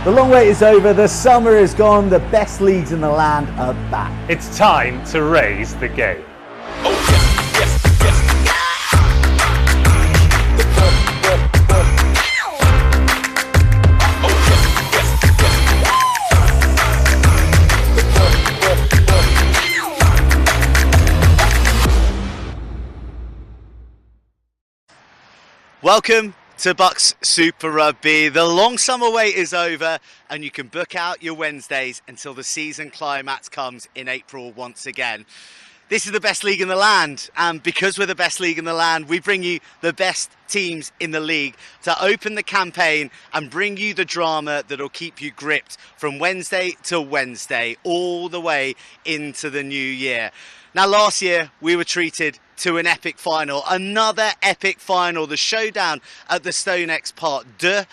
The long wait is over, the summer is gone, the best leagues in the land are back. It's time to raise the game. Welcome to BUCS Super Rugby. The long summer wait is over and you can book out your Wednesdays until the season climax comes in April once again. This is the best league in the land, and because we're the best league in the land, we bring you the best teams in the league to open the campaign and bring you the drama that'll keep you gripped from Wednesday to Wednesday all the way into the new year. Now, last year we were treated to an epic final, another epic final, the showdown at the StoneX Park de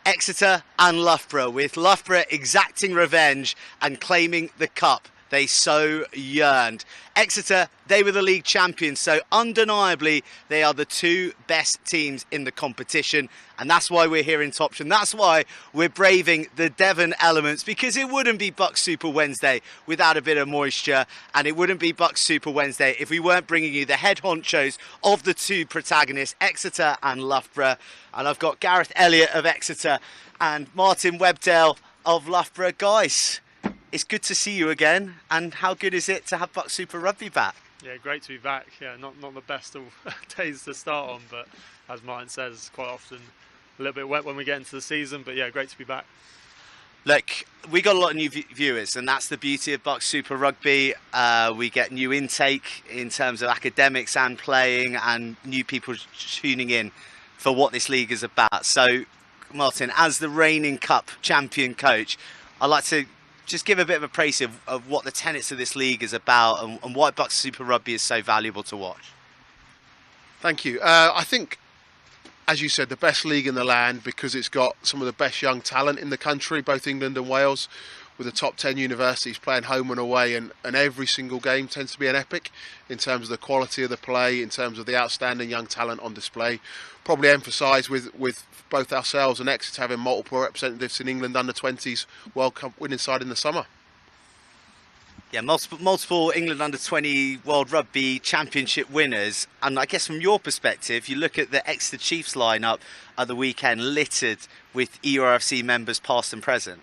Exeter and Loughborough, with Loughborough exacting revenge and claiming the cup they so yearned. Exeter, they were the league champions, so undeniably they are the two best teams in the competition, and that's why we're here in Topsham. That's why we're braving the Devon elements, because it wouldn't be BUCS Super Wednesday without a bit of moisture, and it wouldn't be BUCS Super Wednesday if we weren't bringing you the head honchos of the two protagonists, Exeter and Loughborough. And I've got Gareth Elliott of Exeter and Martin Webdale of Loughborough. Guys, it's good to see you again, and how good is it to have BUCS Super Rugby back? Yeah, great to be back. Yeah, not the best of days to start on, but as Martin says, quite often a little bit wet when we get into the season, but yeah, great to be back. Look, we got a lot of new viewers, and that's the beauty of BUCS Super Rugby. We get new intake in terms of academics and playing, and new people tuning in for what this league is about. So, Martin, as the reigning cup champion coach, I'd like to just give a bit of a praise of what the tenets of this league is about, and why BUCS Super Rugby is so valuable to watch. Thank you. I think, as you said, the best league in the land, because it's got some of the best young talent in the country, both England and Wales, with the top 10 universities playing home and away, and every single game tends to be an epic in terms of the quality of the play, in terms of the outstanding young talent on display. Probably emphasised with both ourselves and Exeter having multiple representatives in England under-20s World Cup winning side in the summer. Yeah, multiple England under-20 World Rugby Championship winners. And I guess from your perspective, you look at the Exeter Chiefs lineup at the weekend, littered with EURFC members past and present.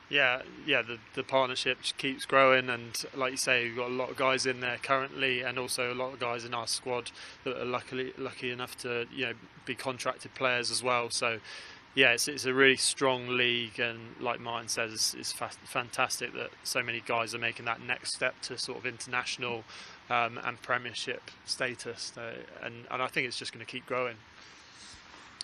Yeah, the partnership keeps growing, and like you say, we've got a lot of guys in there currently, and also a lot of guys in our squad that are lucky enough to be contracted players as well. So yeah, it's a really strong league, and like Martin says, it's fantastic that so many guys are making that next step to sort of international and Premiership status, and I think it's just going to keep growing.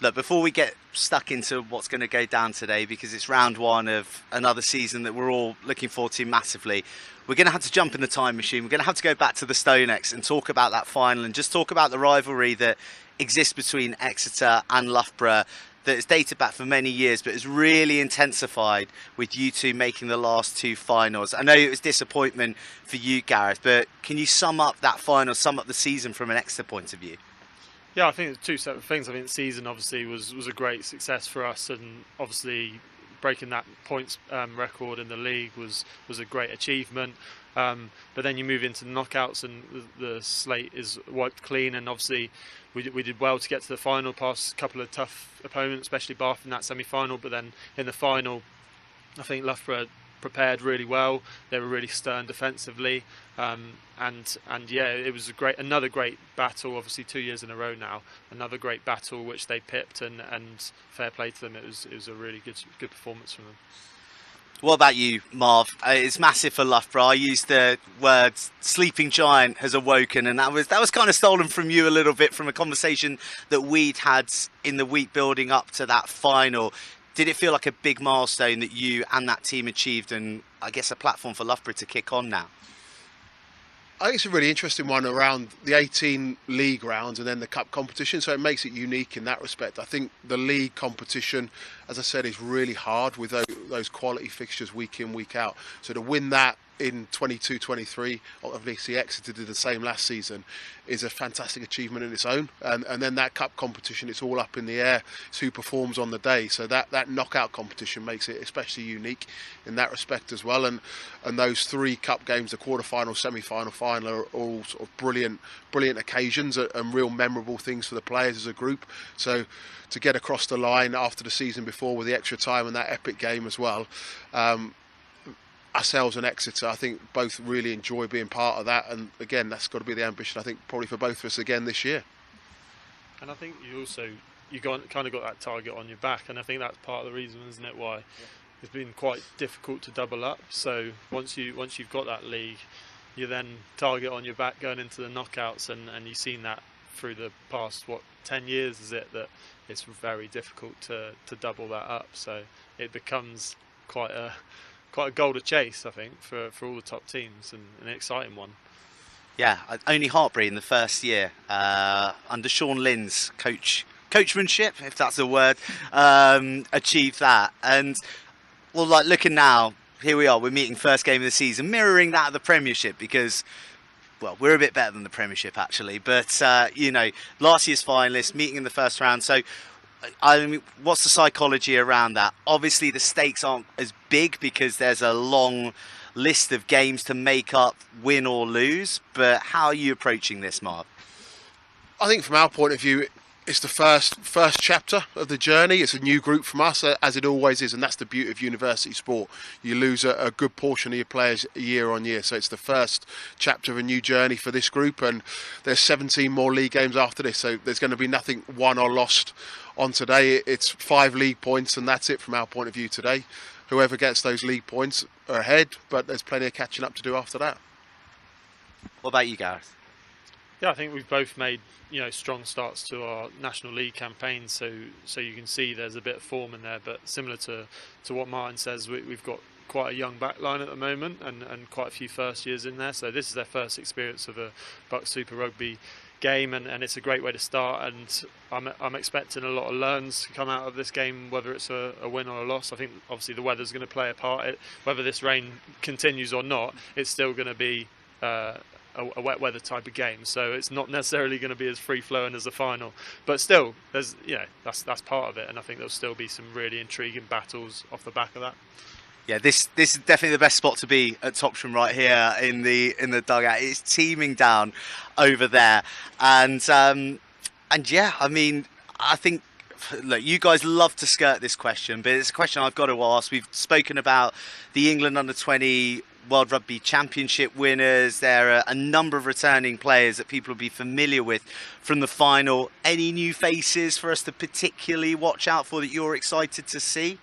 Look, before we get stuck into what's going to go down today, because it's round one of another season that we're all looking forward to massively, we're going to have to jump in the time machine. We're going to have to go back to the StoneX and talk about that final, and just talk about the rivalry that exists between Exeter and Loughborough, that is dated back for many years, but has really intensified with you two making the last two finals. I know it was disappointment for you, Gareth, but can you sum up that final, sum up the season from an Exeter point of view? Yeah, I think it's two separate things. I think the season obviously was a great success for us, and obviously breaking that points record in the league was a great achievement. But then you move into the knockouts, and the slate is wiped clean, and obviously we did well to get to the final past a couple of tough opponents, especially Bath in that semi-final. But then in the final, I think Loughborough prepared really well. They were really stern defensively, and yeah, it was another great battle. Obviously 2 years in a row now, another great battle which they pipped, and fair play to them. It was a really good performance from them. What about you, Marv? It's massive for Loughborough. I used the words "sleeping giant has awoken," and that was kind of stolen from you a little bit from a conversation that we'd had in the week building up to that final. Did it feel like a big milestone that you and that team achieved, and I guess a platform for Loughborough to kick on now? I think it's a really interesting one around the 18 league rounds and then the cup competition, so it makes it unique in that respect. I think the league competition, as I said, is really hard with those quality fixtures week in, week out. So to win that in 22-23, obviously Exeter did the same last season, is a fantastic achievement in its own. And then that cup competition, it's all up in the air. It's who performs on the day. So that knockout competition makes it especially unique in that respect as well. And those 3 cup games, the quarter-final, semi-final, final, are all sort of brilliant occasions and real memorable things for the players as a group. So to get across the line after the season before with the extra time and that epic game as well, ourselves and Exeter, I think, both really enjoy being part of that. And again, that's got to be the ambition, I think, probably for both of us again this year. And I think you kind of got that target on your back, and I think that's part of the reason, isn't it, why it's been quite difficult to double up. So once you've got that league, you then target on your back going into the knockouts, and you've seen that through the past 10 years, is it, that it's very difficult to double that up. So it becomes quite a goal to chase, I think, for all the top teams, and an exciting one. Yeah, only Hartbury in the first year under Sean Lynn's coachmanship, if that's a word, achieved that. And well, like looking now, here we are, we're meeting first game of the season, mirroring that of the Premiership, because, well, we're a bit better than the Premiership actually, but you know, last year's finalists meeting in the first round. So I mean, what's the psychology around that? Obviously the stakes aren't as big because there's a long list of games to make up, win or lose, but how are you approaching this, Mark? I think from our point of view, it's the first chapter of the journey. It's a new group from us, as it always is, and that's the beauty of university sport. You lose a good portion of your players year on year, so it's the first chapter of a new journey for this group, and there's 17 more league games after this, so there's going to be nothing won or lost on today. It's 5 league points, and that's it from our point of view today. Whoever gets those league points are ahead, but there's plenty of catching up to do after that. What about you, Gareth? Yeah, I think we've both made strong starts to our National League campaign, so you can see there's a bit of form in there. But similar to what Martin says, we've got quite a young backline at the moment, and quite a few first years in there. So this is their first experience of a BUCS Super Rugby game, and it's a great way to start. And I'm expecting a lot of learns to come out of this game, whether it's a win or a loss. I think obviously the weather's going to play a part. Whether this rain continues or not, it's still going to be a wet weather type of game, so it's not necessarily going to be as free flowing as the final, but still there's that's part of it, and I think there'll still be some really intriguing battles off the back of that. Yeah, this is definitely the best spot to be at Topsham, right here in the dugout. It's teeming down over there, and yeah, I mean, I think, look, you guys love to skirt this question, but it's a question I've got to ask. We've spoken about the England under-20 World Rugby Championship winners. There are a number of returning players that people will be familiar with from the final. Any new faces for us to particularly watch out for that you're excited to see?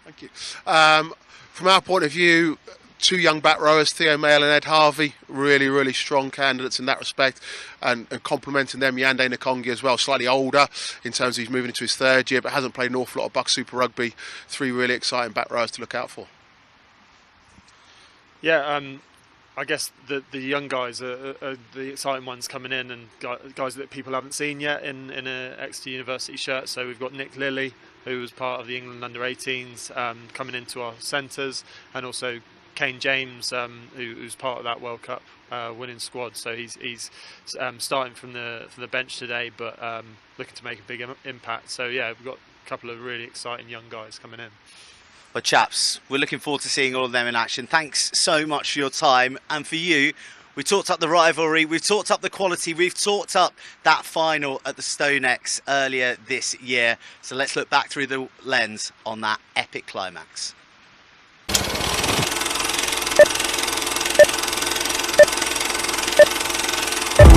Thank you. From our point of view, 2 young back rowers, Theo Mayle and Ed Harvey, really strong candidates in that respect, and complementing them, Yande Nkongi as well, slightly older in terms of he's moving into his 3rd year, but hasn't played an awful lot of BUCS Super Rugby. 3 really exciting back rowers to look out for. Yeah, I guess the young guys are the exciting ones coming in, and guys that people haven't seen yet in a Exeter University shirt. So we've got Nick Lilly, who was part of the England under-18s, coming into our centres, and also Kane James, who's part of that World Cup winning squad. So he's starting from the bench today, but looking to make a big impact. So yeah, we've got a couple of really exciting young guys coming in. Well, chaps, we're looking forward to seeing all of them in action. Thanks so much for your time. And for you, we talked up the rivalry, we've talked up the quality, we've talked up that final at the StoneX earlier this year. So let's look back through the lens on that epic climax.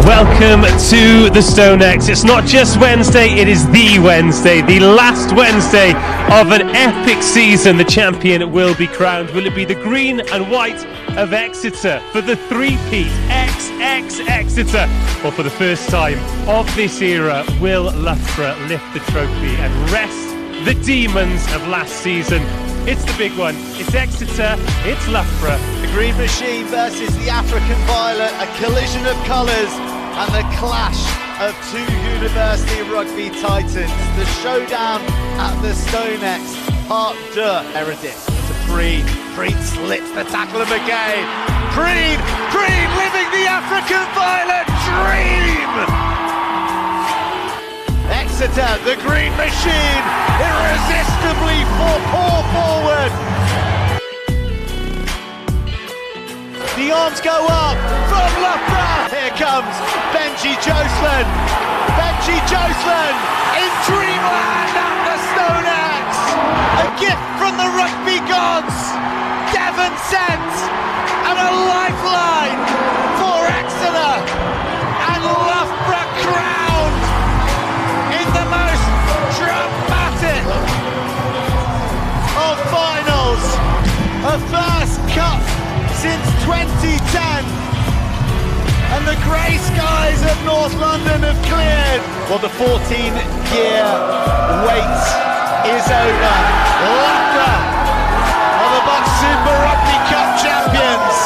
Welcome to the StoneX. It's not just Wednesday, it is the Wednesday, the last Wednesday of an epic season. The champion will be crowned. Will it be the green and white of Exeter for the three-peat Exeter? Or for the first time of this era, will Loughborough lift the trophy and rest the demons of last season? It's the big one. It's Exeter, it's Loughborough. The Green Machine versus the African Violet, a collision of colours and the clash of 2 university rugby titans. The showdown at the StoneX, part 2 Meredith to Preen. Preen slips the tackle of again. Preen living the African Violet dream! Exeter, the green machine, irresistibly pour forward. The arms go up from Loughborough. Here comes Benji Jocelyn. Benji Jocelyn in dreamland at the StoneX. A gift from the rugby gods. Devon sent and a lifeline for Exeter. And Loughborough crowned in the most dramatic of finals. A first cup since 2010, and the grey skies of North London have cleared. Well, the 14-year wait is over. Loughborough are the BUCS Super Rugby Cup champions.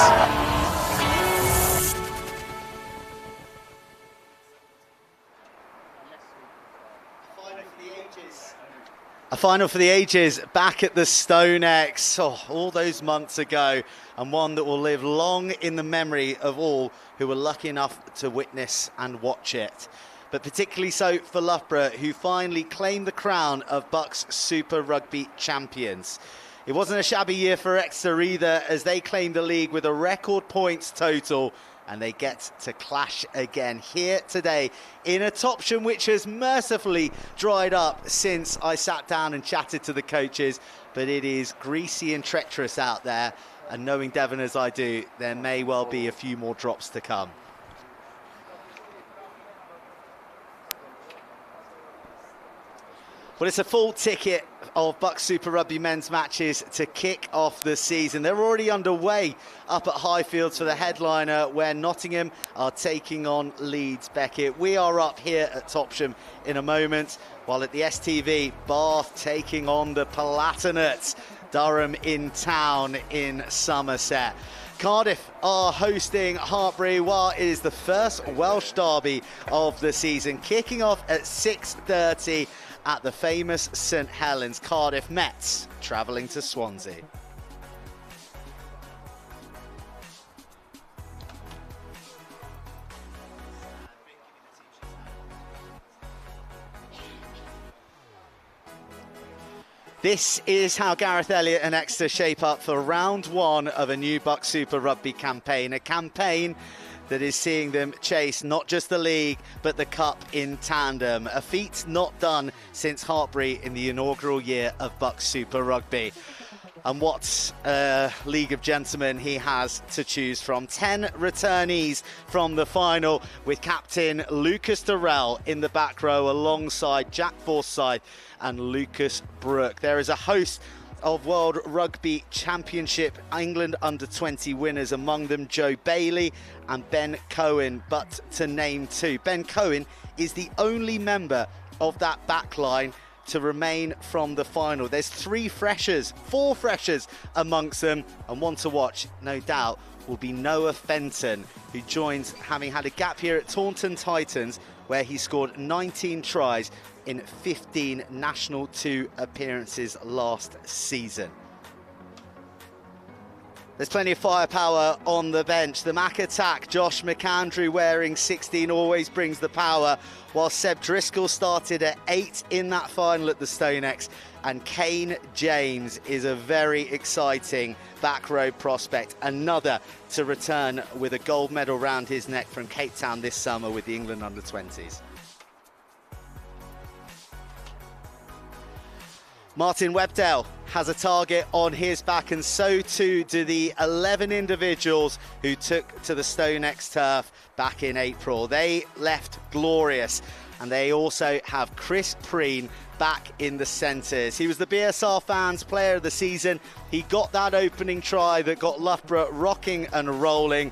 A final for the ages back at the StoneX, all those months ago, and one that will live long in the memory of all who were lucky enough to witness and watch it. But particularly so for Loughborough, who finally claimed the crown of BUCS Super Rugby champions. It wasn't a shabby year for Exeter either, as they claimed the league with a record points total, and they get to clash again here today in a Topsham which has mercifully dried up since I sat down and chatted to the coaches, but it is greasy and treacherous out there, and knowing Devon as I do, there may well be a few more drops to come. Well, it's a full ticket of BUCS Super Rugby men's matches to kick off the season. They're already underway up at Highfields for the headliner, where Nottingham are taking on Leeds Beckett. We are up here at Topsham in a moment, while at the STV, Bath taking on the Palatinates. Durham in town in Somerset. Cardiff are hosting Hartpury, while it is the first Welsh derby of the season, kicking off at 6:30 at the famous St Helens. Cardiff Mets travelling to Swansea. This is how Gareth Elliott and Exeter shape up for round one of a new BUCS Super Rugby campaign. A campaign that is seeing them chase not just the league, but the cup in tandem. A feat not done since Hartpury in the inaugural year of BUCS Super Rugby. And what a league of gentlemen he has to choose from. 10 returnees from the final, with captain Lucas Durrell in the back row alongside Jack Forsyth and Lucas Brooke. There is a host of World Rugby Championship England under-20 winners, among them Joe Bailey and Ben Cohen, but to name two. Ben Cohen is the only member of that back line to remain from the final. There's four freshers amongst them, and one to watch, no doubt, will be Noah Fenton, who joins, having had a gap here at Taunton Titans, where he scored 19 tries in 15 National 2 appearances last season. There's plenty of firepower on the bench. The Mac attack, Josh McAndrew wearing 16, always brings the power, while Seb Driscoll started at 8 in that final at the StoneX, and Kane James is a very exciting back row prospect, another to return with a gold medal round his neck from Cape Town this summer with the England under-20s. Martin Webdale has a target on his back, and so too do the 11 individuals who took to the StoneX turf back in April. They left glorious, and they also have Chris Preen back in the centres. He was the BSR fans player of the season. He got that opening try that got Loughborough rocking and rolling.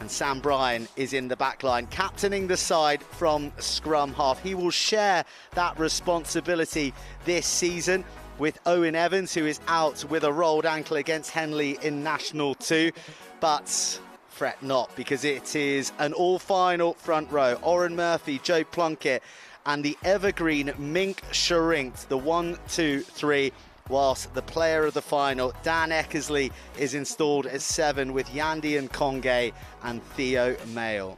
And Sam Bryan is in the back line, captaining the side from scrum half. He will share that responsibility this season with Owen Evans, who is out with a rolled ankle against Henley in National 2. But fret not, because it is an all-final front row. Oren Murphy, Joe Plunkett, and the evergreen Mink Sharink, the 1, 2, 3 whilst the player of the final, Dan Eckersley, is installed as 7 with Yandi and Conge and Theo Mayle.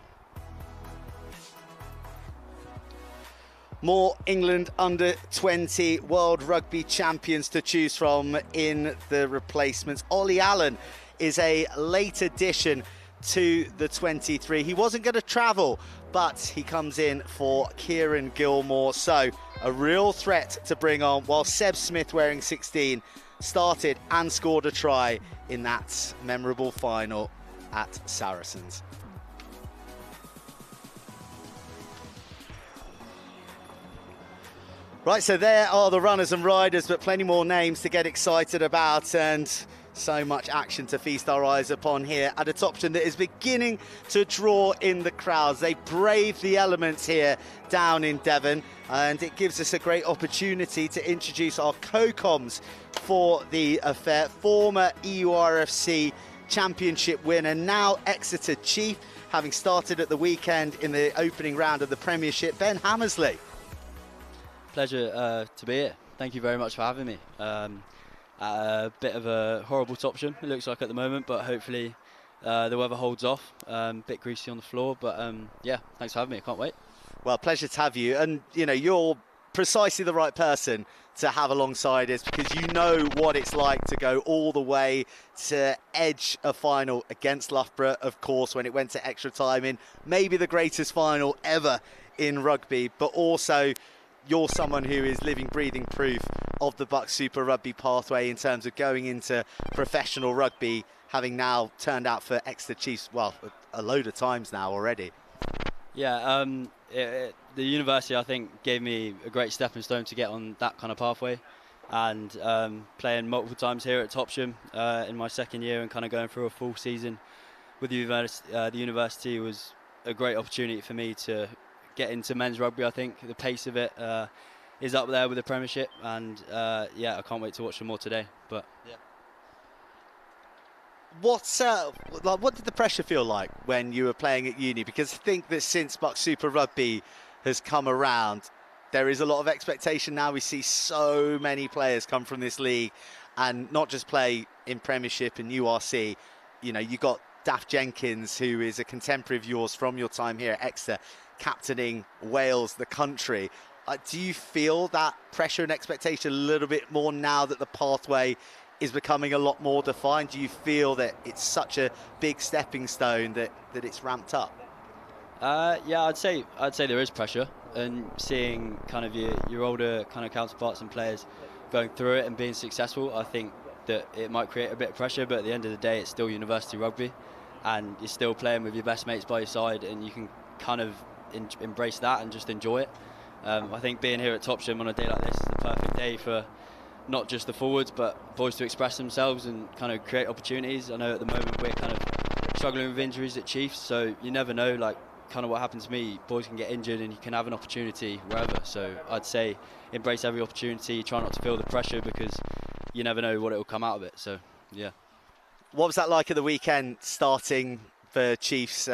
More England under-20 World Rugby champions to choose from in the replacements. Ollie Allen is a late addition to the 23. He wasn't going to travel, but he comes in for Kieran Gilmore. So a real threat to bring on, while Seb Smith, wearing 16, started and scored a try in that memorable final at Saracens. Right, so there are the runners and riders, but plenty more names to get excited about, and so much action to feast our eyes upon here at a Topsham that is beginning to draw in the crowds. They brave the elements here down in Devon, and it gives us a great opportunity to introduce our co-coms for the affair. Former EURFC championship winner, now Exeter chief, having started at the weekend in the opening round of the Premiership, Ben Hammersley. Pleasure to be here. Thank you very much for having me. A bit of a horrible Topsham, it looks like at the moment, but hopefully the weather holds off. Bit greasy on the floor, but yeah, thanks for having me. I can't wait. Well, pleasure to have you. And, you know, you're precisely the right person to have alongside us, because you know what it's like to go all the way to edge a final against Loughborough, of course, when it went to extra time in maybe the greatest final ever in rugby, but also you're someone who is living, breathing proof of the BUCS Super Rugby pathway in terms of going into professional rugby, having now turned out for Exeter Chiefs, well, a load of times now already. Yeah, the university, I think, gave me a great stepping stone to get on that kind of pathway, and playing multiple times here at Topsham in my second year and kind of going through a full season with the university was a great opportunity for me to get into men's rugby. I think the pace of it is up there with the Premiership, and yeah, I can't wait to watch some more today. But yeah. What did the pressure feel like when you were playing at uni? Because I think that since BUCS Super Rugby has come around, there is a lot of expectation now. We see so many players come from this league and not just play in Premiership and URC. You know, you got Daft Jenkins, who is a contemporary of yours from your time here at Exeter, captaining Wales, the country. Do you feel that pressure and expectation a little bit more now that the pathway is becoming a lot more defined? Do you feel that it's such a big stepping stone that it's ramped up? Yeah, I'd say there is pressure, and seeing kind of your older kind of counterparts and players going through it and being successful, I think that it might create a bit of pressure, but at the end of the day, it's still university rugby, and you're still playing with your best mates by your side, and you can kind of embrace that and just enjoy it. I think being here at Topsham on a day like this is the perfect day for not just the forwards, but boys to express themselves and kind of create opportunities. I know at the moment we're kind of struggling with injuries at Chiefs, so you never know, like kind of what happened to me. Boys can get injured and you can have an opportunity wherever. So I'd say embrace every opportunity, try not to feel the pressure, because you never know what it will come out of it. So yeah. What was that like at the weekend, starting for Chiefs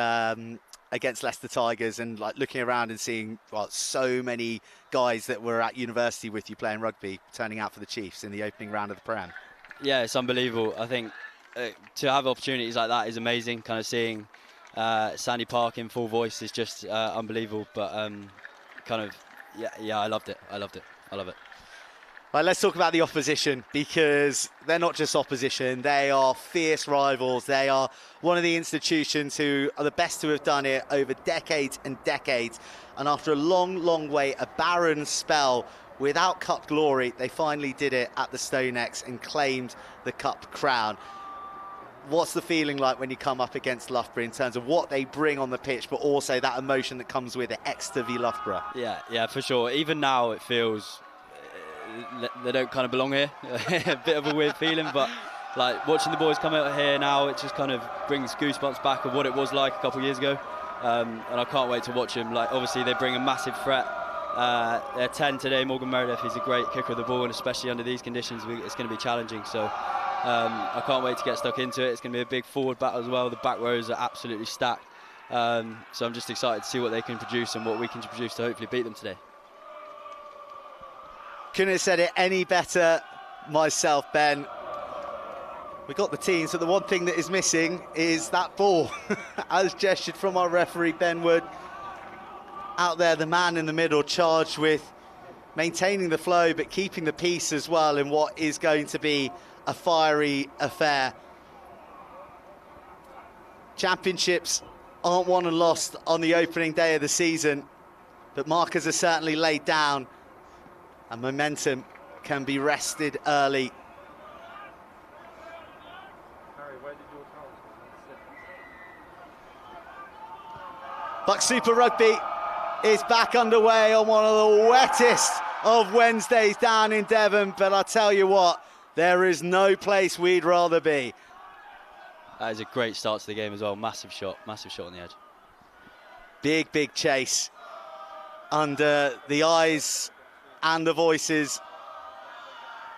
against Leicester Tigers, and like looking around and seeing so many guys that were at university with you playing rugby turning out for the Chiefs in the opening round of the Prem? Yeah, it's unbelievable. I think to have opportunities like that is amazing. Kind of seeing Sandy Park in full voice is just unbelievable. But kind of yeah, I loved it. I love it. Right, let's talk about the opposition, because they're not just opposition, they are fierce rivals. They are one of the institutions who are the best to have done it over decades and decades. And after a long wait, a barren spell without cup glory, they finally did it at the StoneX and claimed the cup crown. What's the feeling like when you come up against Loughborough in terms of what they bring on the pitch, but also that emotion that comes with it, Exeter v Loughborough? Yeah, for sure. Even now it feels they don't kind of belong here. A bit of a weird feeling, but like watching the boys come out here now, it just kind of brings goosebumps back of what it was like a couple of years ago, and I can't wait to watch them. Like obviously they bring a massive threat. They're 10 today. Morgan Meredith, he's a great kicker of the ball, and especially under these conditions it's going to be challenging, so I can't wait to get stuck into it. It's going to be a big forward battle as well. The back rows are absolutely stacked, so I'm just excited to see what they can produce and what we can produce to hopefully beat them today. Couldn't have said it any better myself, Ben. We got the teams, but the one thing that is missing is that ball. As gestured from our referee, Ben Wood. Out there, the man in the middle, charged with maintaining the flow, but keeping the peace as well in what is going to be a fiery affair. Championships aren't won and lost on the opening day of the season, but markers are certainly laid down, and momentum can be rested early. BUCS Super Rugby is back underway on one of the wettest of Wednesdays down in Devon, but I'll tell you what, there is no place we'd rather be. That is a great start to the game as well. Massive shot on the edge. Big chase under the eyes and the voices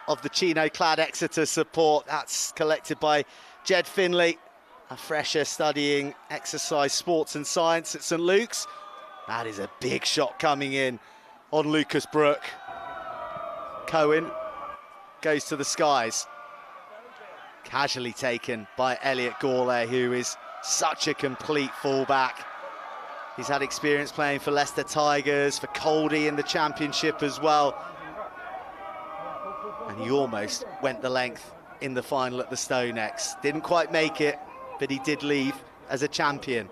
of the chino-clad Exeter support. That's collected by Jed Finley, a fresher studying exercise, sports and science at St Luke's. That is a big shot coming in on Lucas Brook. Cohen goes to the skies. Casually taken by Elliot Gourlay, who is such a complete fullback. He's had experience playing for Leicester Tigers, for Coldie in the Championship as well. And he almost went the length in the final at the Stonex. Didn't quite make it, but he did leave as a champion.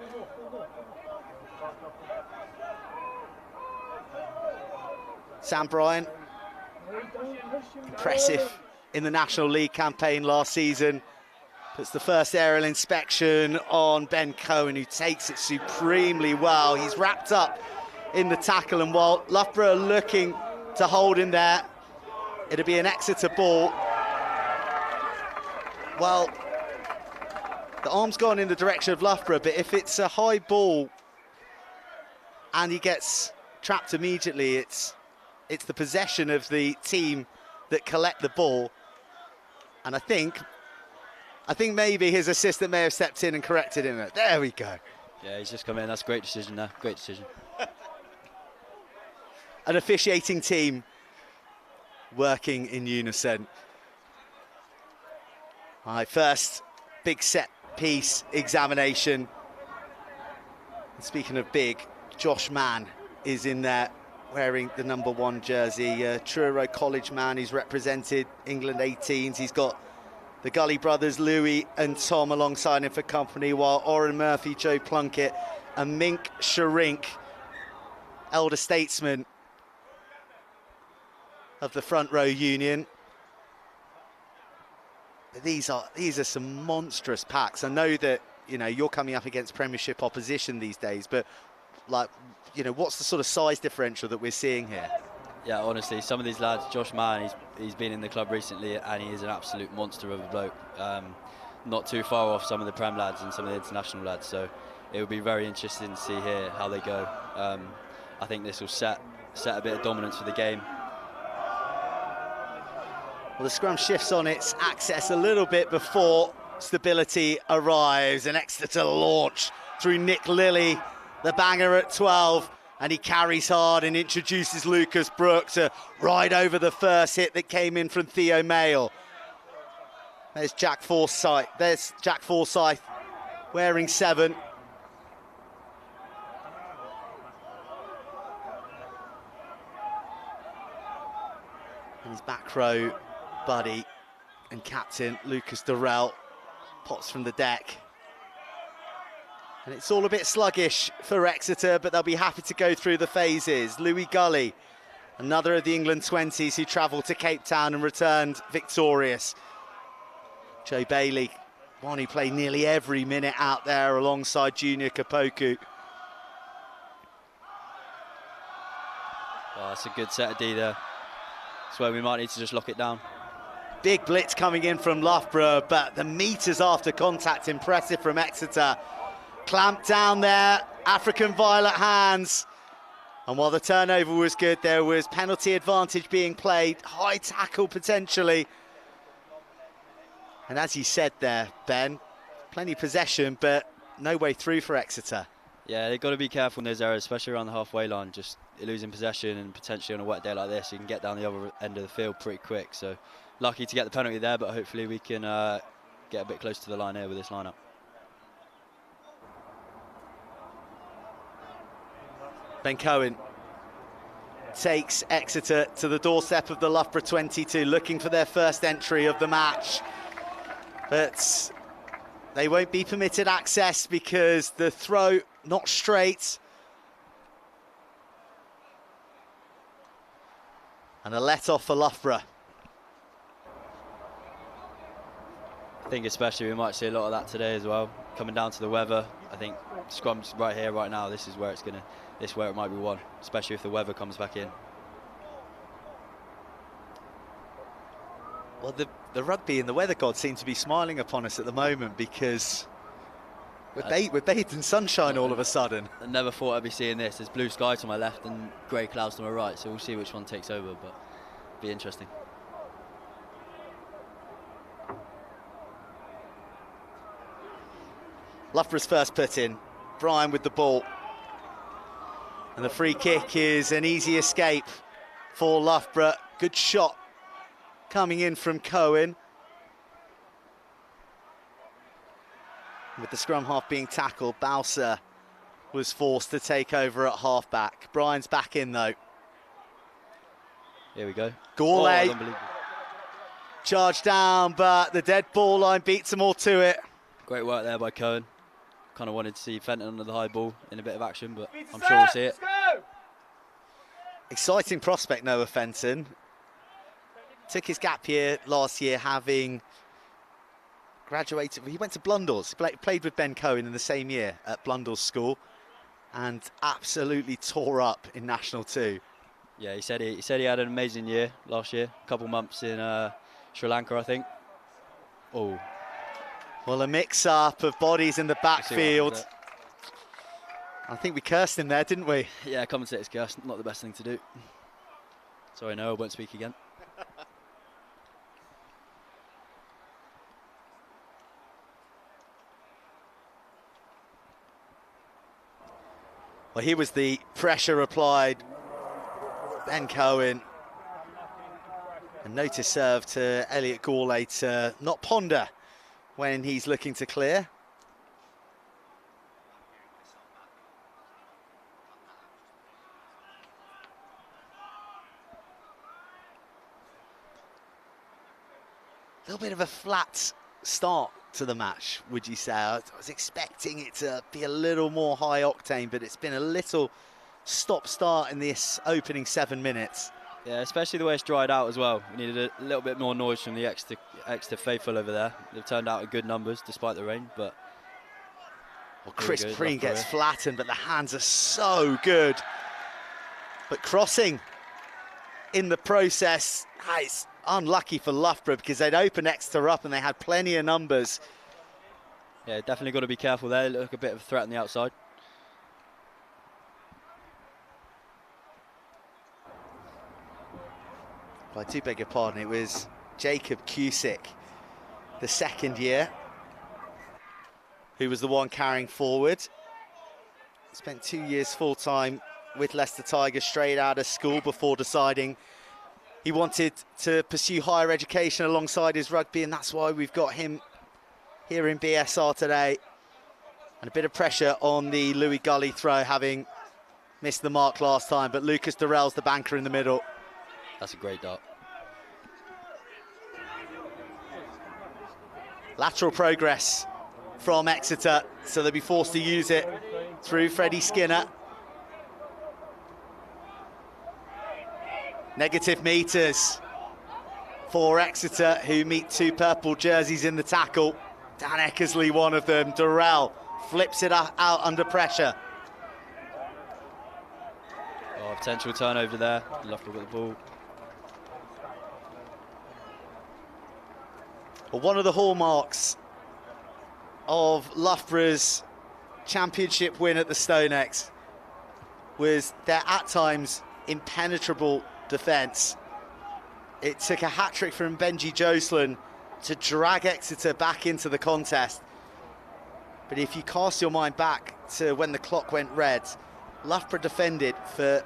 Sam Bryant, impressive in the National League campaign last season. Puts the first aerial inspection on Ben Cohen, who takes it supremely well. He's wrapped up in the tackle, and while Loughborough are looking to hold him there, it'll be an Exeter ball. Well, the arm's gone in the direction of Loughborough, but if it's a high ball and he gets trapped immediately, it's the possession of the team that collect the ball. And I think maybe his assistant may have stepped in and corrected him. There we go. Yeah, he's just come in. That's a great decision there. Great decision. An officiating team working in unison. All right, first big set piece examination. And speaking of big, Josh Mann is in there wearing the #1 jersey. Truro College man. He's represented England 18s. He's got the Gully brothers, Louis and Tom, alongside him for company, while Oren Murphy, Joe Plunkett and Mink Sharink, elder statesman of the front row union. These are some monstrous packs. I know that, you know, you're coming up against Premiership opposition these days, but like, you know, what's the sort of size differential that we're seeing here? Yeah, honestly, some of these lads, Josh Mann, he's been in the club recently and he is an absolute monster of a bloke. Not too far off some of the Prem lads and some of the international lads, so it will be very interesting to see here how they go. I think this will set a bit of dominance for the game. Well, the scrum shifts on its axis a little bit before stability arrives. An Exeter launch through Nick Lilly, the banger at 12, and he carries hard and introduces Lucas Brook to ride over the first hit that came in from Theo Mayle. There's Jack Forsyth. Wearing 7. And his back row buddy and captain Lucas Durrell pops from the deck. And it's all a bit sluggish for Exeter, but they'll be happy to go through the phases. Louis Gully, another of the England 20s who travelled to Cape Town and returned victorious. Joe Bailey, one who played nearly every minute out there alongside Junior Kapoku. Oh, that's a good set of D there. That's where we might need to just lock it down. Big blitz coming in from Loughborough, but the metres after contact impressive from Exeter. Clamped down there, African violet hands. And while the turnover was good, there was penalty advantage being played, high tackle potentially. And as you said there, Ben, plenty of possession, but no way through for Exeter. Yeah, they've got to be careful in those areas, especially around the halfway line. Just losing possession, and potentially on a wet day like this, you can get down the other end of the field pretty quick. So lucky to get the penalty there, but hopefully we can get a bit close to the line here with this lineup. Ben Cohen takes Exeter to the doorstep of the Loughborough 22, looking for their first entry of the match. But they won't be permitted access because the throw not straight. And a let-off for Loughborough. I think especially we might see a lot of that today as well. Coming down to the weather, I think scrums right here, right now, this is where it might be won, especially if the weather comes back in. Well, the rugby and the weather gods seem to be smiling upon us at the moment because we're bathed in sunshine all of a sudden. I never thought I'd be seeing this. There's blue sky to my left and grey clouds to my right, so we'll see which one takes over, but it'll be interesting. Loughborough's first put in, Brian with the ball. And the free kick is an easy escape for Loughborough. Good shot coming in from Cohen. With the scrum half being tackled, Bowser was forced to take over at half-back. Brian's back in, though. Here we go. Gourlay unbelievable. charged down, but the dead ball line beats them all to it. Great work there by Cohen. Kind of wanted to see Fenton under the high ball in a bit of action, but I'm sure we'll see it. Exciting prospect, Noah Fenton. Took his gap year last year, having graduated. He went to Blundell's. He played with Ben Cohen in the same year at Blundell's school, and absolutely tore up in National 2. Yeah, he said he had an amazing year last year. A couple months in Sri Lanka, I think. Oh. Well, a mix-up of bodies in the backfield. I think we cursed him there, didn't we? Yeah, commentators cursed. Not the best thing to do. Sorry, no, I won't speak again. Well, here was the pressure applied. Ben Cohen. And notice served to Elliot Gourlay to not ponder when he's looking to clear. A little bit of a flat start to the match, would you say? I was expecting it to be a little more high octane, but it's been a little stop-start in this opening 7 minutes. Yeah, especially the way it's dried out as well. We needed a little bit more noise from the Exeter faithful over there. They've turned out in good numbers despite the rain, but... Well, Chris Preen gets flattened, but the hands are so good. But crossing in the process, it's unlucky for Loughborough because they'd opened Exeter up and they had plenty of numbers. Yeah, definitely got to be careful there. Look a bit of a threat on the outside. I do beg your pardon, it was Jacob Cusick, the second year, who was the one carrying forward. Spent 2 years full-time with Leicester Tigers straight out of school before deciding he wanted to pursue higher education alongside his rugby, and that's why we've got him here in BSR today. And a bit of pressure on the Louis Gully throw, having missed the mark last time, but Lucas Durrell's the banker in the middle. That's a great dart. Lateral progress from Exeter, so they'll be forced to use it through Freddie Skinner. Negative meters for Exeter, who meet two purple jerseys in the tackle. Dan Eckersley, one of them. Durrell flips it out under pressure. Oh, potential turnover there. Loughborough with the ball. Well, one of the hallmarks of Loughborough's championship win at the StoneX was their, at times, impenetrable defence. It took a hat-trick from Benji Joslan to drag Exeter back into the contest. But if you cast your mind back to when the clock went red, Loughborough defended for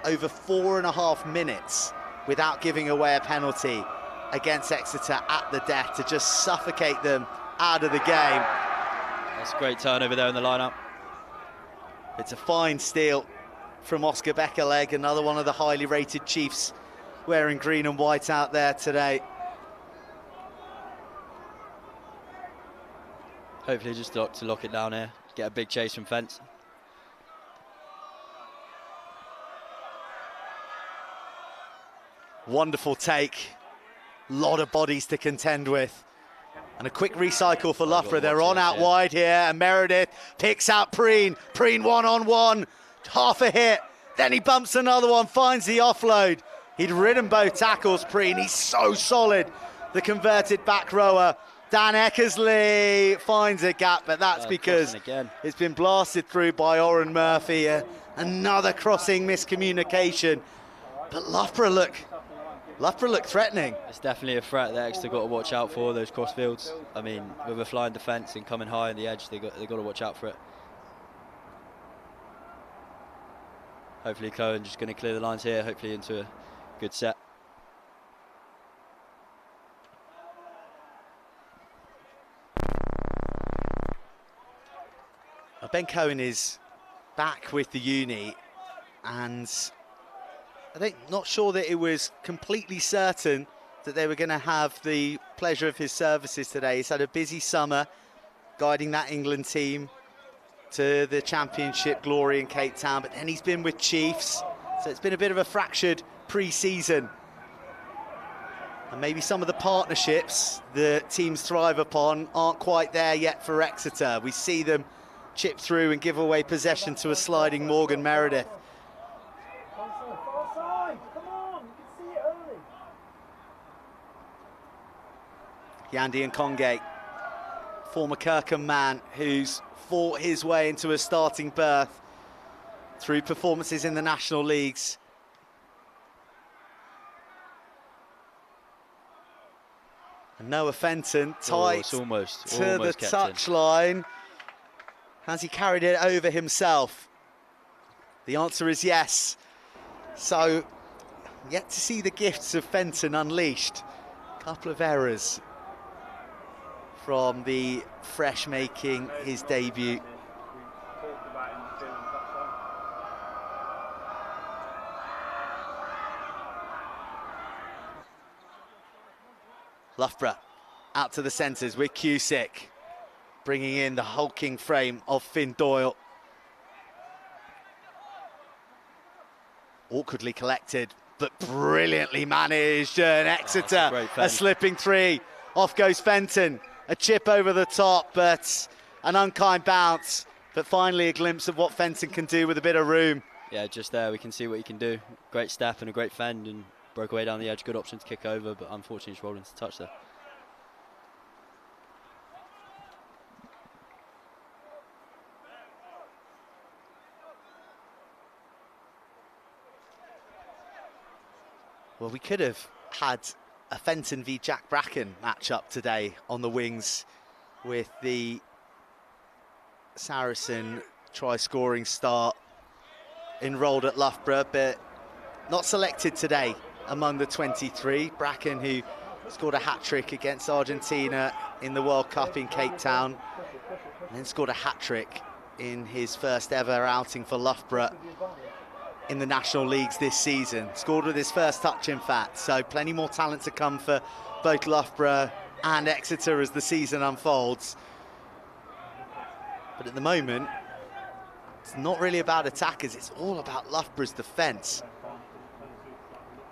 over 4.5 minutes without giving away a penalty. against Exeter at the death to just suffocate them out of the game. That's a great turnover there in the lineup. It's a fine steal from Oscar Beckerleg, another one of the highly rated Chiefs wearing green and white out there today. Hopefully just to lock it down here, get a big chase from Fence. Wonderful take, lot of bodies to contend with. And a quick recycle for Loughborough. They're on out wide here, and Meredith picks out Preen. Preen one-on-one, half a hit. Then he bumps another one, finds the offload. He'd ridden both tackles, Preen. He's so solid, the converted back rower. Dan Eckersley finds a gap, but that's because it's been blasted through by Oren Murphy. Another crossing miscommunication. But Loughborough look threatening. It's definitely a threat that Exeter got to watch out for, those crossfields. I mean, with a flying defence and coming high on the edge, they got to watch out for it. Hopefully Cohen just going to clear the lines here, hopefully into a good set. Ben Cohen is back with the uni, and I think not sure that it was completely certain that they were going to have the pleasure of his services today. He's had a busy summer guiding that England team to the championship glory in Cape Town, but then he's been with Chiefs, so it's been a bit of a fractured pre-season. And maybe some of the partnerships that teams thrive upon aren't quite there yet for Exeter. We see them chip through and give away possession to a sliding Morgan Meredith. Yandy Nkonge, former Kirkham man who's fought his way into a starting berth through performances in the national leagues. And Noah Fenton tight to the touchline. Has he carried it over himself? The answer is yes. So, yet to see the gifts of Fenton unleashed. Couple of errors from the fresh making his debut. Loughborough out to the centres with Cusick, bringing in the hulking frame of Finn Doyle. Awkwardly collected, but brilliantly managed. And Exeter, a slipping three. Off goes Fenton. A chip over the top, but an unkind bounce. But finally a glimpse of what Fenton can do with a bit of room. Yeah, just there we can see what he can do. Great step and a great fend, and broke away down the edge. Good option to kick over, but unfortunately just rolled into touch there. Well, we could have had a Fenton v Jack Bracken match-up today on the wings with the Saracen try-scoring star enrolled at Loughborough, but not selected today among the 23. Bracken, who scored a hat-trick against Argentina in the World Cup in Cape Town, and then scored a hat-trick in his first ever outing for Loughborough in the national leagues this season. Scored with his first touch, in fact, so plenty more talent to come for both Loughborough and Exeter as the season unfolds. But at the moment, it's not really about attackers, it's all about Loughborough's defence.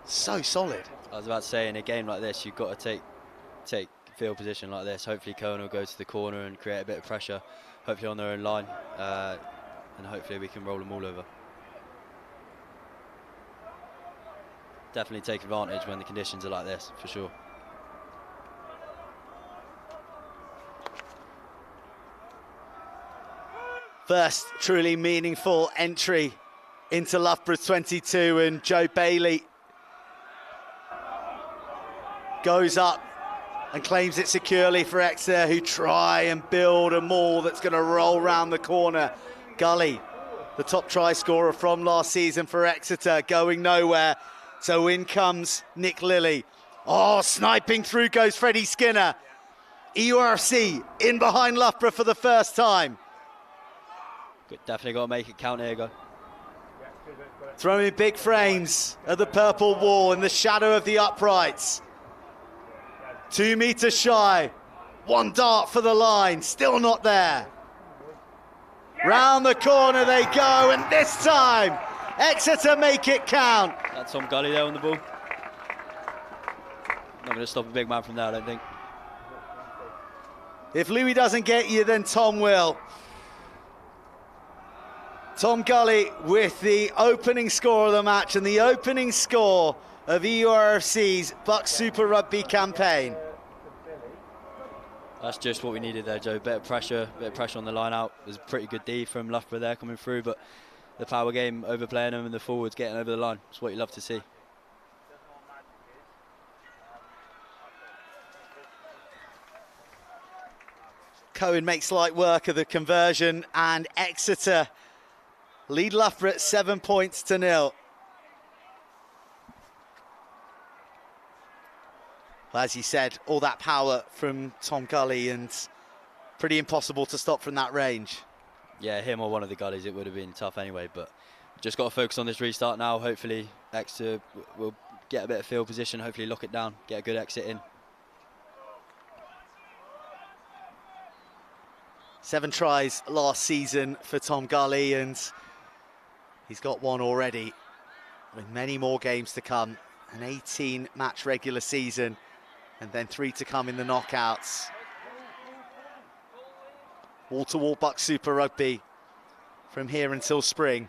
So solid. I was about to say, in a game like this, you've got to take field position like this. Hopefully Cohen will go to the corner and create a bit of pressure, hopefully on their own line, and hopefully we can roll them all over. Definitely take advantage when the conditions are like this, for sure. First truly meaningful entry into Loughborough's 22, and Joe Bailey goes up and claims it securely for Exeter, who try and build a maul that's going to roll round the corner. Gully, the top try scorer from last season for Exeter, going nowhere. So in comes Nick Lilly. Oh, sniping through goes Freddie Skinner. EURFC in behind Loughborough for the first time. Definitely got to make it count here, go. Throwing big frames at the purple wall in the shadow of the uprights. 2 meters shy. One dart for the line, still not there. Round the corner they go, and this time, Exeter make it count. That's Tom Gully there on the ball. Not going to stop a big man from there, I don't think. If Louis doesn't get you, then Tom will. Tom Gully with the opening score of the match and the opening score of EURFC's BUCS Super Rugby campaign. That's just what we needed there, Joe. Bit of pressure on the line out. It was a pretty good D from Loughborough there coming through, but the power game overplaying them and the forwards getting over the line. It's what you love to see. Cohen makes light work of the conversion, and Exeter lead Loughborough at 7 points to 0. Well, as you said, all that power from Tom Gully, and pretty impossible to stop from that range. Yeah, him or one of the Gullies, it would have been tough anyway, but just got to focus on this restart now. Hopefully Exeter will get a bit of field position, hopefully lock it down, get a good exit in. 7 tries last season for Tom Gully, and he's got one already, with many more games to come. An 18-match regular season, and then 3 to come in the knockouts. Wall-to-wall BUCS Super Rugby from here until spring.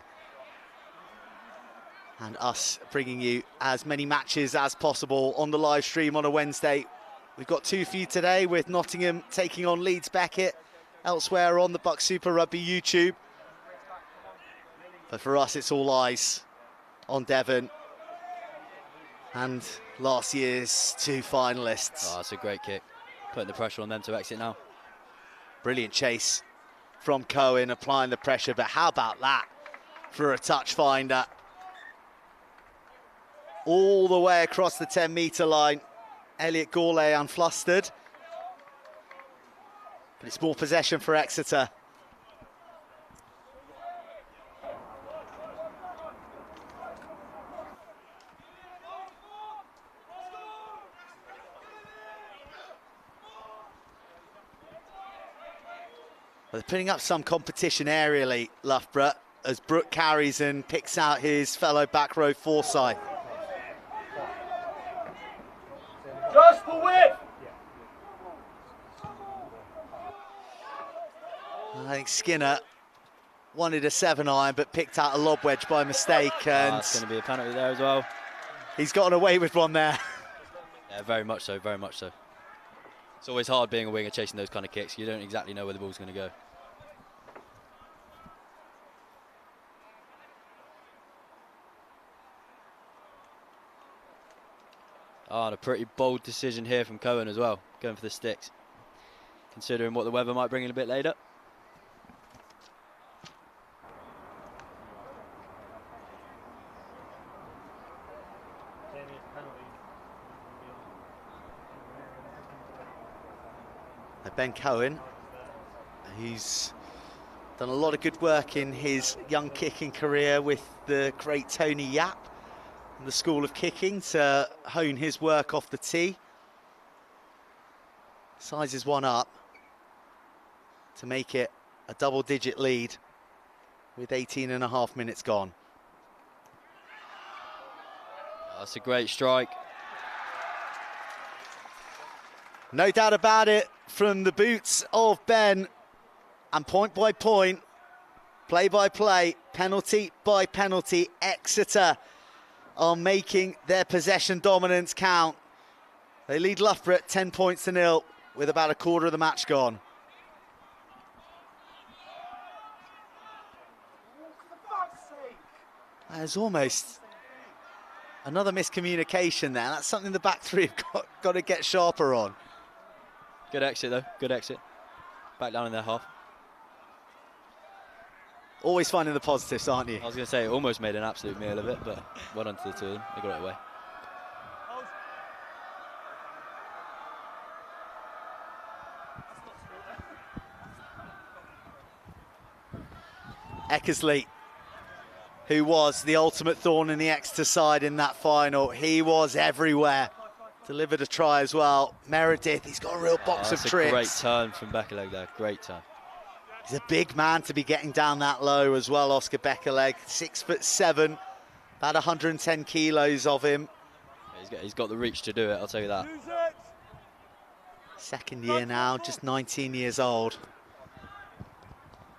And us bringing you as many matches as possible on the live stream on a Wednesday. We've got 2 for you today, with Nottingham taking on Leeds Beckett. Elsewhere on the BUCS Super Rugby YouTube. But for us, it's all eyes on Devon and last year's 2 finalists. Oh, that's a great kick. Putting the pressure on them to exit now. Brilliant chase from Cohen, applying the pressure, but how about that for a touch finder? All the way across the 10-metre line. Elliot Gourlay unflustered. But it's more possession for Exeter. They're putting up some competition aerially, Loughborough, as Brooke carries and picks out his fellow back row Forsyth. Just the whip! I think Skinner wanted a 7-iron, but picked out a lob wedge by mistake. And It's going to be a penalty there as well. He's gotten away with one there. Yeah, very much so, very much so. It's always hard being a winger chasing those kind of kicks. You don't exactly know where the ball's going to go. Oh, and a pretty bold decision here from Cohen as well, going for the sticks. Considering what the weather might bring in a bit later. Ben Cohen, who's done a lot of good work in his young kicking career with the great Tony Yap and the School of Kicking to hone his work off the tee. Sizes one up to make it a double-digit lead with 18.5 minutes gone. That's a great strike. No doubt about it, from the boots of Ben, and point by point, play by play, penalty by penalty, Exeter are making their possession dominance count. They lead Loughborough at 10 points to 0 with about a quarter of the match gone. There's almost another miscommunication there. That's something the back three have got to get sharper on. Good exit though, good exit. Back down in their half. Always finding the positives, aren't you? I was going to say, almost made an absolute meal of it, but well done to the two of them. They got it away. Eckersley, who was the ultimate thorn in the Exeter side in that final. He was everywhere. Delivered a try as well. Meredith, he's got a real box of tricks. Great turn from Beckerleg there, great turn. He's a big man to be getting down that low as well, Oscar Beckerleg. 6'7", about 110 kilos of him. He's got the reach to do it, I'll tell you that. Second year now, just 19 years old.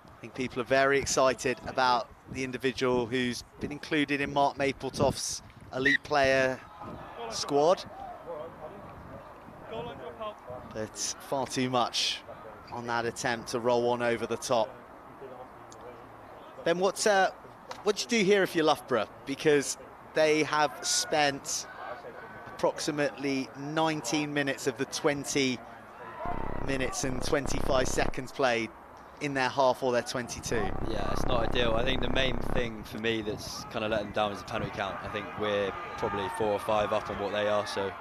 I think people are very excited about the individual who's been included in Mark Mapletoft's elite player squad. But far too much on that attempt to roll one over the top. Ben, what do you do here if you're Loughborough? Because they have spent approximately 19 minutes of the 20 minutes and 25 seconds played in their half or their 22. Yeah, it's not ideal. I think the main thing for me that's kind of let them down is the penalty count. I think we're probably 4 or 5 up on what they are, so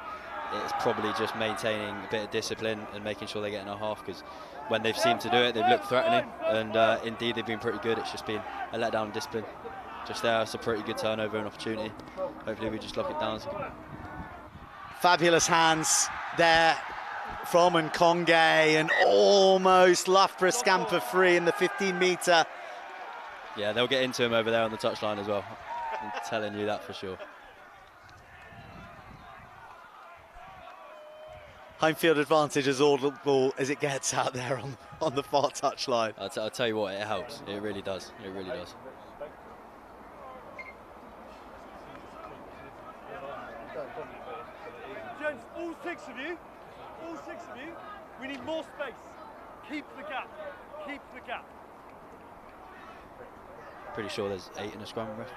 it's probably just maintaining a bit of discipline and making sure they get in our half, because when they've seemed to do it, they've looked threatening, and indeed they've been pretty good. It's just been a letdown of discipline. Just there, it's a pretty good turnover and opportunity. Hopefully we just lock it down. Fabulous hands there from Nkonge, and almost Loughborough scamper free in the 15-metre. Yeah, they'll get into him over there on the touchline as well. I'm telling you that for sure. Home field advantage as audible as it gets out there on the far touchline. I'll tell you what, it helps. It really does. It really does. Gents, all 6 of you, we need more space. Keep the gap. Keep the gap. Pretty sure there's 8 in a scrum, ref.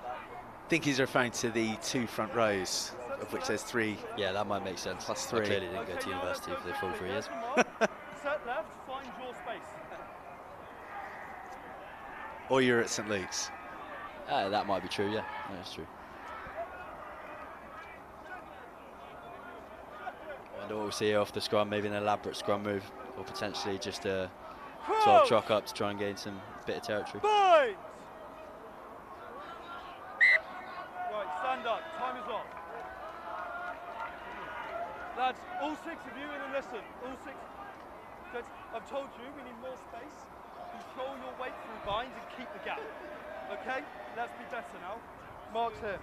I think he's referring to the 2 front rows, of which there's 3. Yeah, that might make sense. Plus 3. I clearly didn't go to university for the full 3 years. Set left, find your space. Or you're at St Luke's. That might be true, yeah. That's true. And we'll see off the scrum, maybe an elaborate scrum move, or potentially just a 12 truck up to try and gain some bit of territory. Right, stand up. Time is on. Lads, all 6 of you, and then listen. All 6. Gents, I've told you we need more space. Control your weight through binds and keep the gap. Okay? Let's be better now. Mark's here.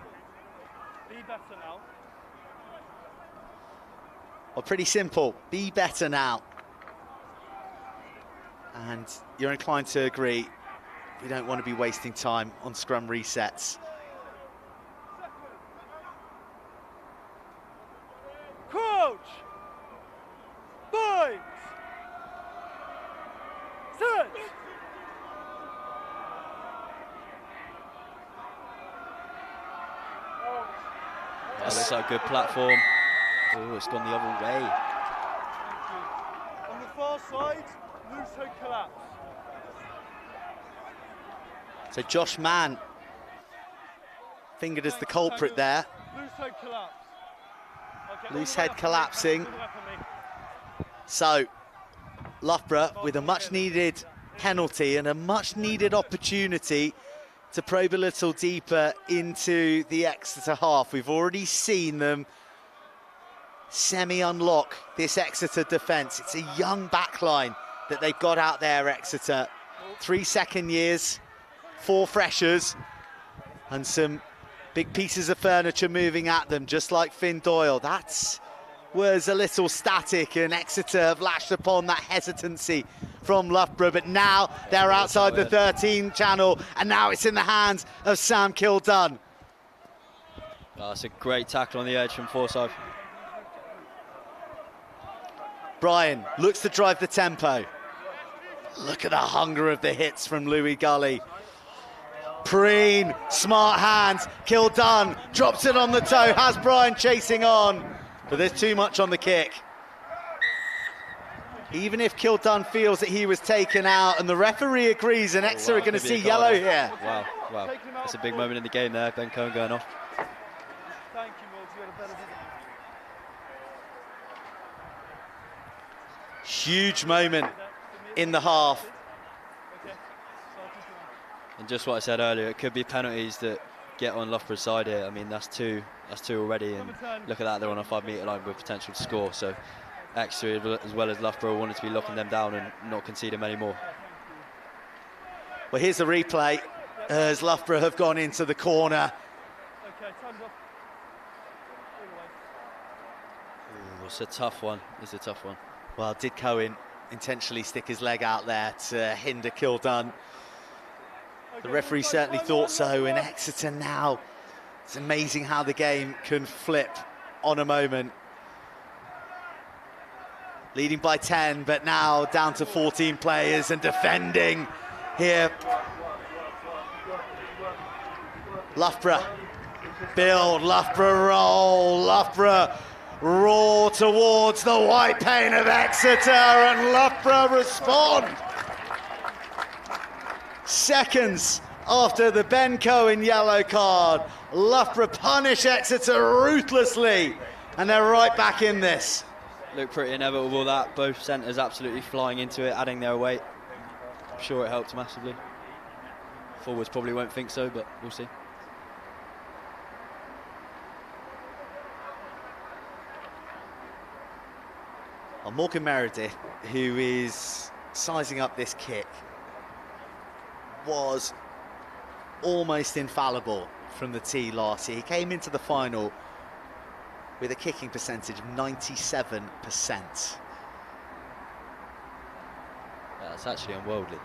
Be better now. Well, pretty simple. Be better now. And you're inclined to agree. We don't want to be wasting time on scrum resets. Crouch! Bind! Set! That looks like a good platform. Oh, it's gone the other way. On the far side, loose head collapse. So Josh Mann fingered as the culprit there. Loose head collapse. Okay, Loose head collapsing. So Loughborough with a much needed penalty and a much needed opportunity to probe a little deeper into the Exeter half. We've already seen them semi-unlock this Exeter defence. It's a young backline that they've got out there, Exeter. 3 second years, 4 freshers, and some big pieces of furniture moving at them, just like Finn Doyle. That was a little static, and Exeter have lashed upon that hesitancy from Loughborough, but now they're outside the 13 channel, and now it's in the hands of Sam Kildunn. Oh, it's a great tackle on the edge from Forsyth. Brian looks to drive the tempo. Look at the hunger of the hits from Louis Gully. Preen, smart hands, Kildunn drops it on the toe, has Brian chasing on, but there's too much on the kick. Even if Kildunn feels that he was taken out, and the referee agrees, and Exeter are going to see yellow here. Wow, that's a big moment in the game there, Ben Cohen going off. Thank you, Morgs, you had a better vision. Huge moment in the half. And just what I said earlier, it could be penalties that get on Loughborough's side here. I mean, that's two already, and look at that, they're on a 5-metre line with potential to score. So Exeter, as well as Loughborough, wanted to be locking them down and not conceding many more. Well, here's the replay as Loughborough have gone into the corner. Okay, time's up. Ooh, it's a tough one. It's a tough one. Well, did Cohen intentionally stick his leg out there to hinder Kildown? The referee certainly thought so, and Exeter now, it's amazing how the game can flip on a moment. Leading by 10, but now down to 14 players and defending here. Loughborough build, Loughborough roll, Loughborough roar towards the white paint of Exeter, and Loughborough respond. Seconds after the Ben Cohen yellow card, Loughborough punish Exeter ruthlessly, and they're right back in this. Looked pretty inevitable, that. Both centres absolutely flying into it, adding their weight. I'm sure it helped massively. Forwards probably won't think so, but we'll see. Well, Morgan Meredith, who is sizing up this kick, was almost infallible from the tee last year. He came into the final with a kicking percentage of 97%. That's actually unworldly.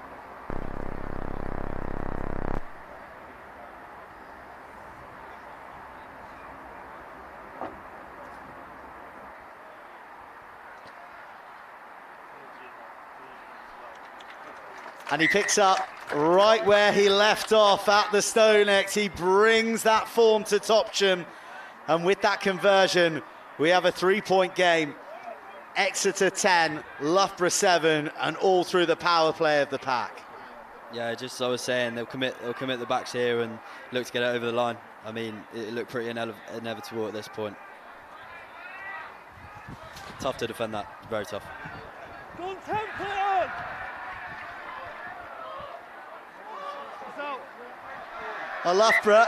And he picks up right where he left off at the StoneX. He brings that form to Topsham, and with that conversion, we have a 3-point game. Exeter 10, Loughborough 7, and all through the power play of the pack. Yeah, just as I was saying, they'll commit the backs here and look to get it over the line. I mean, it looked pretty inevitable at this point. Tough to defend that, very tough. Go on, Temple! Loughborough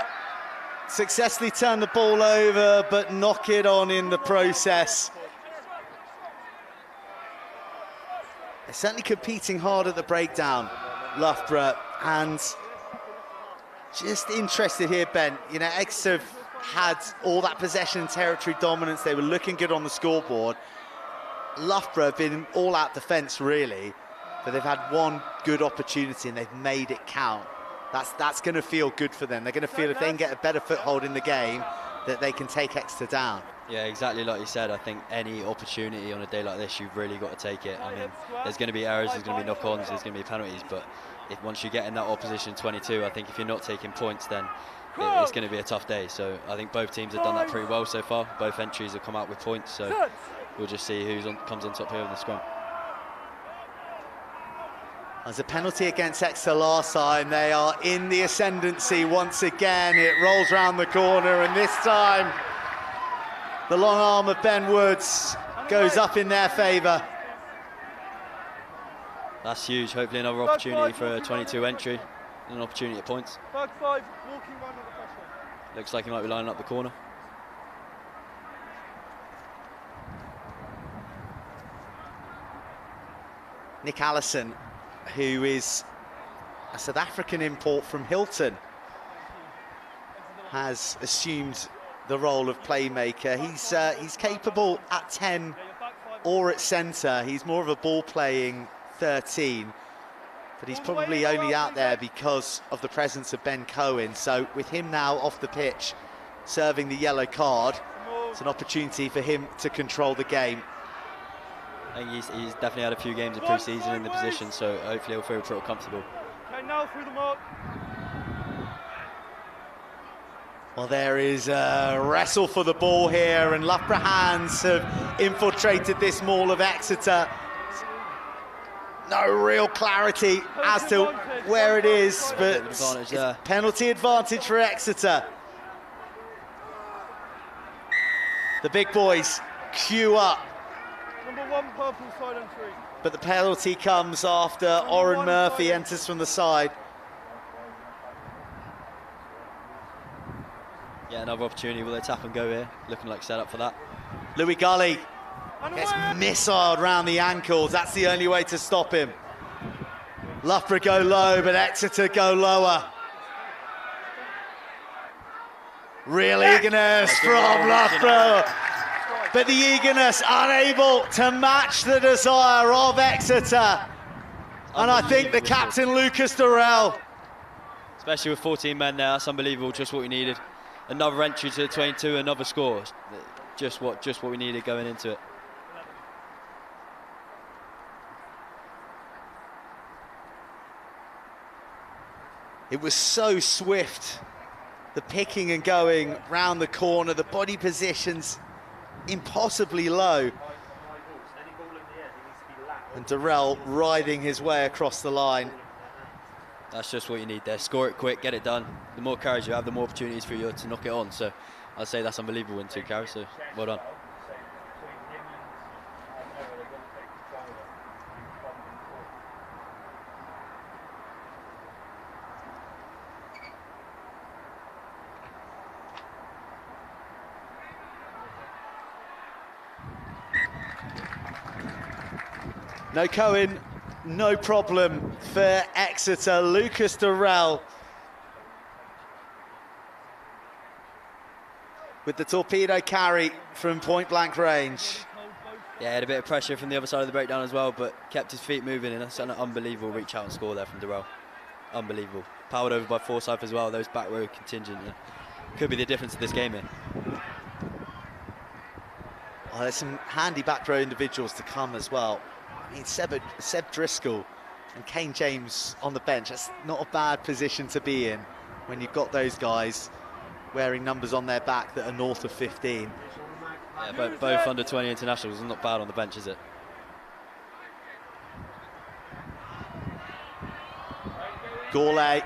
successfully turn the ball over, but knock it on in the process. They're certainly competing hard at the breakdown, Loughborough, and just interested here, Ben. You know, Exeter had all that possession and territory dominance. They were looking good on the scoreboard. Loughborough have been all-out defence, really, but they've had one good opportunity and they've made it count. That's going to feel good for them. They're going to feel if they can get a better foothold in the game that they can take Exeter down. Yeah, exactly like you said. I think any opportunity on a day like this, you've really got to take it. I mean, there's going to be errors, there's going to be knock-ons, there's going to be penalties, but once you get in that opposition 22, I think if you're not taking points, then it's going to be a tough day. So I think both teams have done that pretty well so far. Both entries have come out with points, so we'll just see who comes on top here in the scrum. There's a penalty against Exeter last time. They are in the ascendancy once again. It rolls round the corner, and this time the long arm of Ben Woods goes up in their favour. That's huge. Hopefully another opportunity for a 22 entry and an opportunity at points. Back 5, walking right under pressure. Looks like he might be lining up the corner. Nick Allison, who is a South African import from Hilton, has assumed the role of playmaker. He's capable at 10 or at centre. He's more of a ball-playing 13, but he's probably only out there because of the presence of Ben Cohen. So with him now off the pitch, serving the yellow card, it's an opportunity for him to control the game. I think he's definitely had a few games of pre-season in the position, so hopefully he'll feel pretty comfortable. Okay, now through the mark. Well, there is a wrestle for the ball here, and Loughborough hands have infiltrated this maul of Exeter. No real clarity as to where it is, but it's penalty advantage for Exeter. The big boys queue up. Number 1, purple side entry. But the penalty comes after Oren Murphy enters from the side. another opportunity. Will they tap and go here? Looking like set up for that. Louis Gully gets missiled round the ankles. That's the only way to stop him. Loughborough go low, but Exeter go lower. Real eagerness from Loughborough, but the eagerness unable to match the desire of Exeter. And I think the captain, Lucas Durrell. Especially with 14 men there, that's unbelievable, just what we needed. Another entry to the 22, another score. Just what we needed going into it. It was so swift. The picking and going round the corner, the body positions impossibly low. And Durrell riding his way across the line. That's just what you need there. Score it quick, get it done. The more carries you have, the more opportunities for you to knock it on. So I'd say that's unbelievable in 2 carries, so well done. No Cohen, no problem for Exeter. Lucas Durrell with the torpedo carry from point blank range. Yeah, had a bit of pressure from the other side of the breakdown as well, but kept his feet moving, and that's an unbelievable reach out and score there from Durrell. Unbelievable. Powered over by Forsyth as well, those back row contingent. Could be the difference of this game here. Oh, there's some handy back row individuals to come as well. I mean, Seb Driscoll and Kane James on the bench, that's not a bad position to be in when you've got those guys wearing numbers on their back that are north of 15. Yeah, both under 20 internationals, not bad on the bench, is it? Gourlay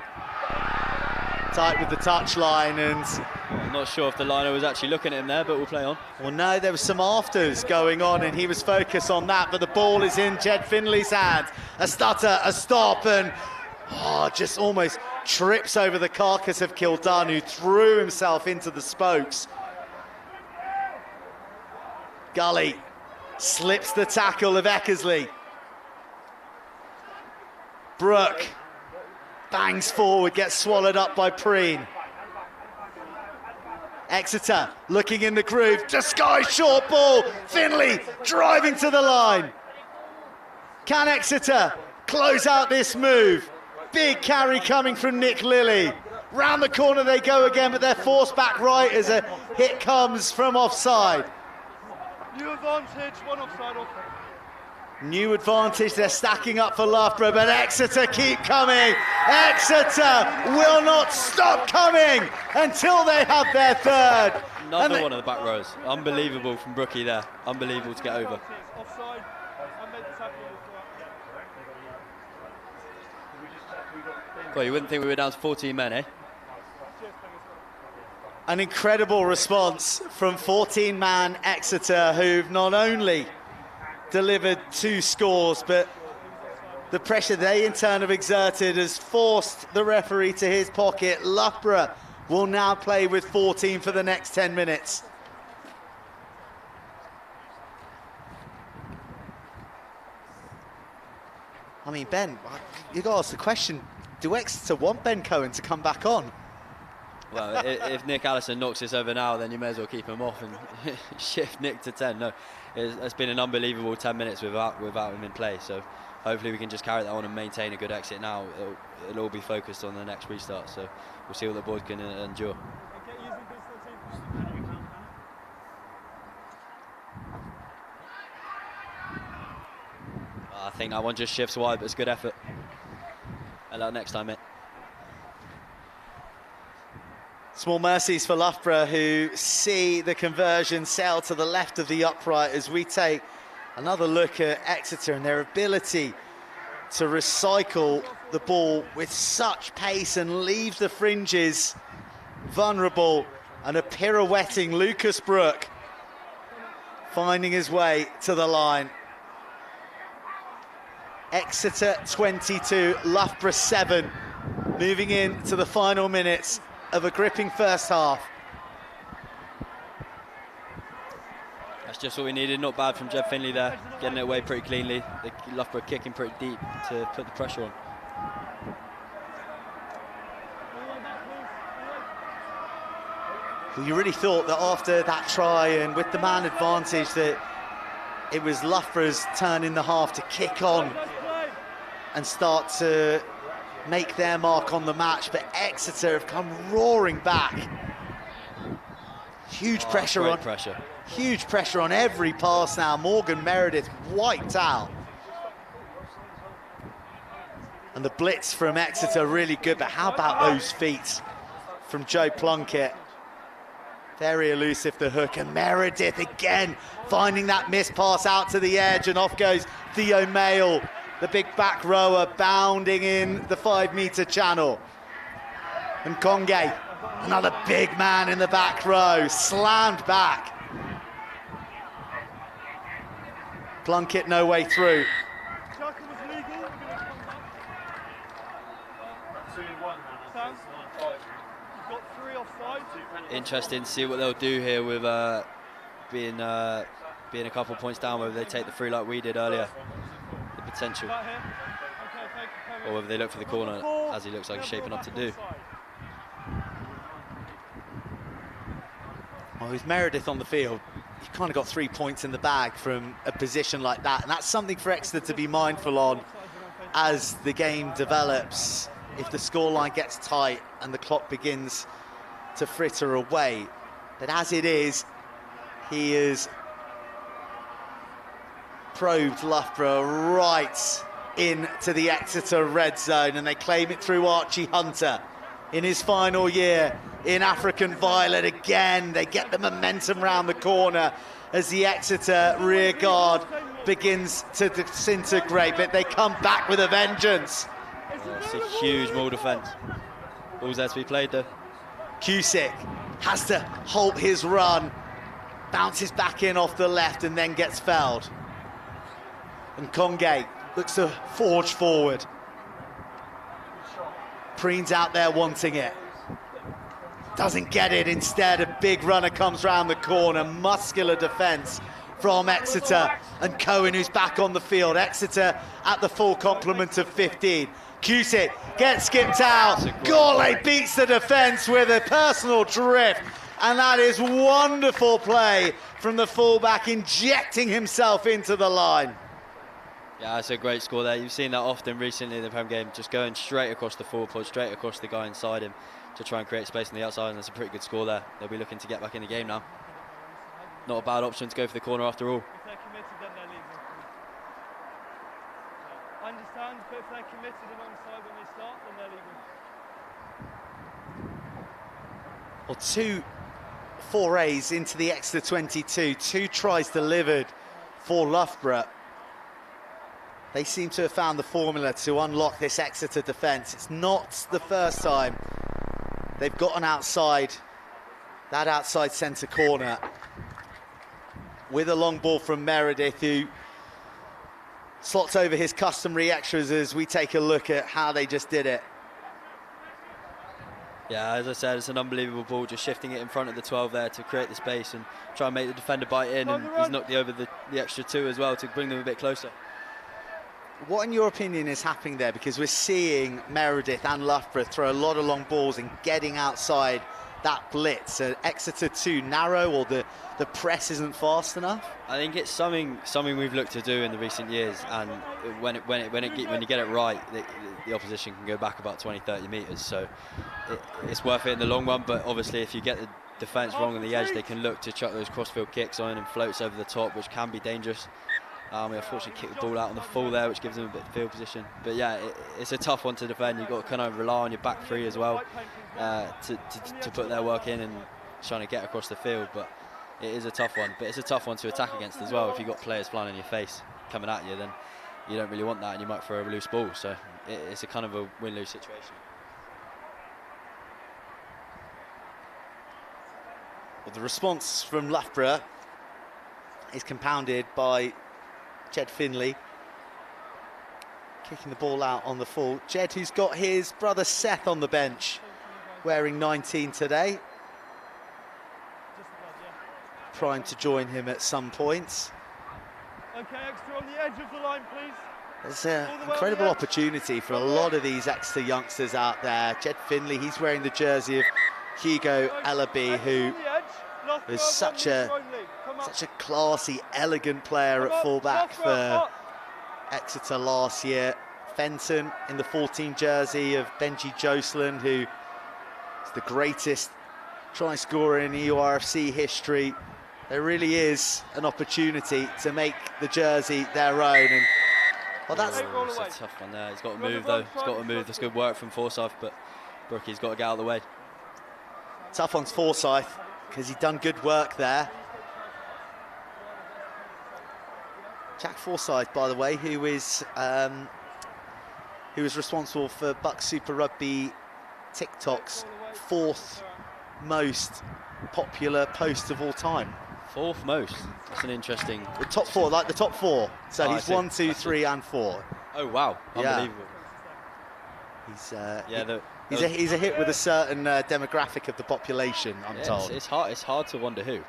tight with the touchline, and I'm not sure if the liner was actually looking at him there, but we'll play on. well, no, there was some afters going on and he was focused on that, but the ball is in Jed Finley's hands. A stutter, a stop, and just almost trips over the carcass of Kildun, who threw himself into the spokes. Gully slips the tackle of Eckersley. Brooke bangs forward, gets swallowed up by Preen. Exeter looking in the groove, disguised short ball, Finley driving to the line. Can Exeter close out this move? Big carry coming from Nick Lilly. Round the corner they go again, but they're forced back right as a hit comes from offside. New advantage, one offside off. New advantage, they're stacking up for Loughborough, but Exeter keep coming. Exeter will not stop coming until they have their third. Another one of the back rows. Unbelievable from Brookie there. Unbelievable to get over. Offside. I made the tackle. Well, you wouldn't think we were down to 14 men, eh? An incredible response from 14-man Exeter, who've not only delivered 2 scores, but the pressure they in turn have exerted has forced the referee to his pocket. Loughborough will now play with 14 for the next 10 minutes. I mean, Ben, you got to ask the question, do Exeter want Ben Cohen to come back on? Well, if Nick Allison knocks this over now, then you may as well keep him off and shift Nick to 10. No, it's been an unbelievable 10 minutes without him in play. So hopefully we can just carry that on and maintain a good exit now. It'll all be focused on the next restart. So we'll see what the boys can endure. I think that one just shifts wide, but it's good effort. And that next time, mate. Small mercies for Loughborough, who see the conversion sail to the left of the upright, as we take another look at Exeter and their ability to recycle the ball with such pace and leave the fringes vulnerable. And a pirouetting Lucas Brooke finding his way to the line. Exeter 22, Loughborough 7, moving in to the final minutes of a gripping first half. That's just what we needed. Not bad from Jed Finley there, getting it away pretty cleanly. Loughborough kicking pretty deep to put the pressure on. Well, you really thought that after that try and with the man advantage that it was Loughborough's turn in the half to kick on and start to make their mark on the match, but Exeter have come roaring back. Huge pressure on. Huge pressure on every pass now. Morgan Meredith wiped out. And the blitz from Exeter really good, but how about those feet from Joe Plunkett? Very elusive, the hook, and Meredith again finding that missed pass out to the edge, and off goes Theo Mayle, the big back rower, bounding in the 5-metre channel. And Conge, another big man in the back row, slammed back. Plunkett no way through. Interesting to see what they'll do here with being a couple points down, whether they take the free like we did earlier, the potential, or whether they look for the corner as he looks like he's shaping up to do. Well, with Meredith on the field, you've kind of got 3 points in the bag from a position like that, and that's something for Exeter to be mindful on as the game develops. If the scoreline gets tight and the clock begins to fritter away, but as it is, he is probed Loughborough right into the Exeter red zone, and they claim it through Archie Hunter in his final year in African Violet. Again, they get the momentum round the corner as the Exeter rear guard begins to disintegrate, but they come back with a vengeance. It's a huge ball defence. Ball's there to be played though. Cusick has to halt his run, bounces back in off the left and then gets fouled. And Conge looks to forge forward. Preen's out there wanting it. Doesn't get it, instead a big runner comes round the corner. Muscular defence from Exeter, and Cohen who's back on the field. Exeter at the full complement of 15. Cusick gets skipped out. Gourlay beats the defence with a personal drift, and that is wonderful play from the fullback, injecting himself into the line. Yeah, that's a great score there. You've seen that often recently in the Prem game, just going straight across the forward pod, straight across the guy inside him to try and create space on the outside, and that's a pretty good score there. They'll be looking to get back in the game now. Not a bad option to go for the corner after all. If they're committed, then they're legal. I understand, but if they're committed and onside when they start, then they're legal. Well, 2 forays into the Exeter 22, 2 tries delivered for Loughborough. They seem to have found the formula to unlock this Exeter defence. It's not the first time they've gotten outside that outside centre corner with a long ball from Meredith, who slots over his customary extras as we take a look at how they just did it. Yeah, as I said, it's an unbelievable ball, just shifting it in front of the 12 there to create the space and try and make the defender bite in, and he's knocked over the extra 2 as well to bring them a bit closer. What, in your opinion, is happening there? Because we're seeing Meredith and Loughborough throw a lot of long balls and getting outside that blitz. Exeter too narrow, or the press isn't fast enough? I think it's something we've looked to do in the recent years, and when you get it right, the opposition can go back about 20-30 metres, so it's worth it in the long run. But obviously if you get the defence wrong on the edge, they can look to chuck those crossfield kicks on and floats over the top, which can be dangerous. We unfortunately kicked the ball out on the full there, which gives them a bit of field position. But yeah, it's a tough one to defend. You've got to kind of rely on your back three as well to put their work in and trying to get across the field. But it is a tough one. But it's a tough one to attack against as well. If you've got players flying in your face coming at you, then you don't really want that, and you might throw a loose ball. So it's a kind of a win-lose situation. Well, the response from Loughborough is compounded by Jed Finley kicking the ball out on the full. Jed, who's got his brother Seth on the bench, wearing 19 today. primed to join him at some point. Okay, Exeter on the edge of the line, please. There's an incredible opportunity for a lot of these Exeter youngsters out there. Jed Finley, he's wearing the jersey of Hugo Ellaby, who is such a classy, elegant player at fullback for Exeter last year. Fenton in the 14 jersey of Benji Jocelyn, who is the greatest try scorer in EURFC history. There really is an opportunity to make the jersey their own. And well, that's it's a tough one there. He's got to move though. He's got to move. That's good work from Forsyth, but Brookie's got to get out of the way. Tough one's Forsyth, because he's done good work there. Jack Forsyth, by the way, who is responsible for BUCS Super Rugby TikTok's 4th most popular post of all time. 4th most. That's an interesting. The top 4, like the top 4. So he's 1, 2, 3, and 4. Oh wow! Unbelievable. Yeah. He's a hit with a certain demographic of the population, I'm told. It's hard to wonder who.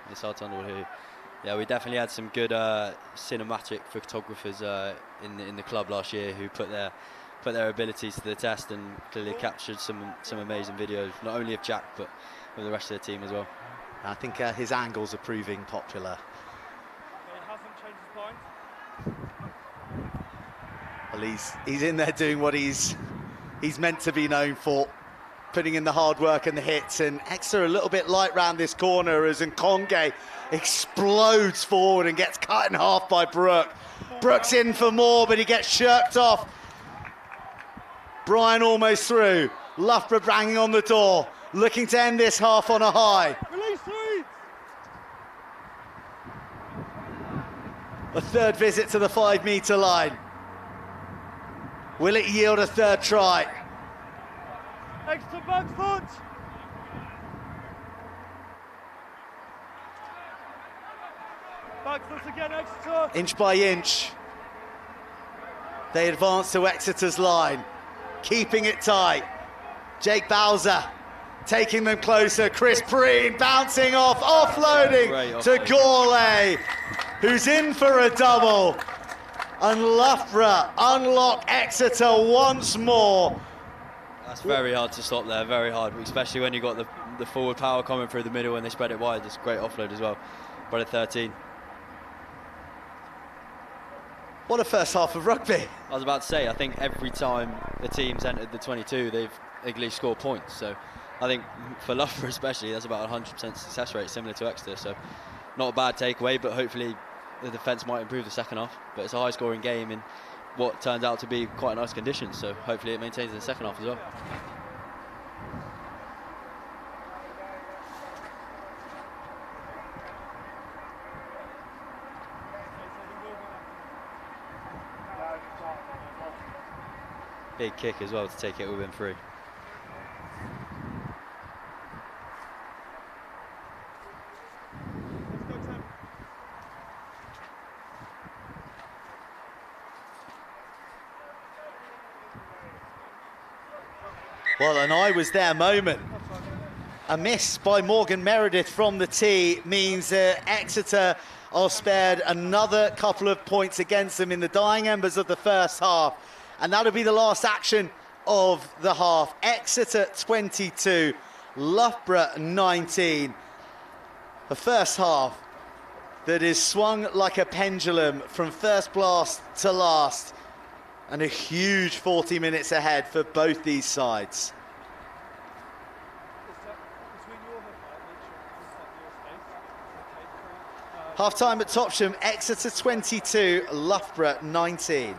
Yeah, we definitely had some good cinematic photographers in the club last year who put their abilities to the test and clearly captured some amazing videos, not only of Jack but of the rest of the team as well. I think his angles are proving popular. He hasn't changed his mind. Well, he's in there doing what he's meant to be known for, putting in the hard work and the hits. And Exeter a little bit light round this corner as Nkonge explodes forward and gets cut in half by Brook. Brook's in for more, but he gets shirked off. Brian almost through. Loughborough banging on the door, looking to end this half on a high. Release 3! A third visit to the 5-metre line. Will it yield a third try? Exeter back foot! Back foot again, Exeter! Inch by inch, they advance to Exeter's line, keeping it tight. Jake Bowser taking them closer. Chris Preen bouncing off, offloading to Gourlay, who's in for a double. And Loughborough unlock Exeter once more. That's very hard to stop there, very hard, especially when you've got the forward power coming through the middle and they spread it wide. It's a great offload as well by the 13. What a first half of rugby. I was about to say, I think every time the team's entered the 22, they've at least scored points. So I think for Loughborough especially, that's about 100% success rate, similar to Exeter. So not a bad takeaway, but hopefully the defence might improve the second half. But it's a high-scoring game in what turns out to be quite nice conditions. So hopefully it maintains in the second half as well. Big kick as well to take it within 3. Well, and I was there moment. A miss by Morgan Meredith from the tee means Exeter are spared another couple of points against them in the dying embers of the first half. And that'll be the last action of the half. Exeter 22, Loughborough 19. A first half that is swung like a pendulum from first blast to last. And a huge 40 minutes ahead for both these sides. Half time at Topsham, Exeter 22, Loughborough 19.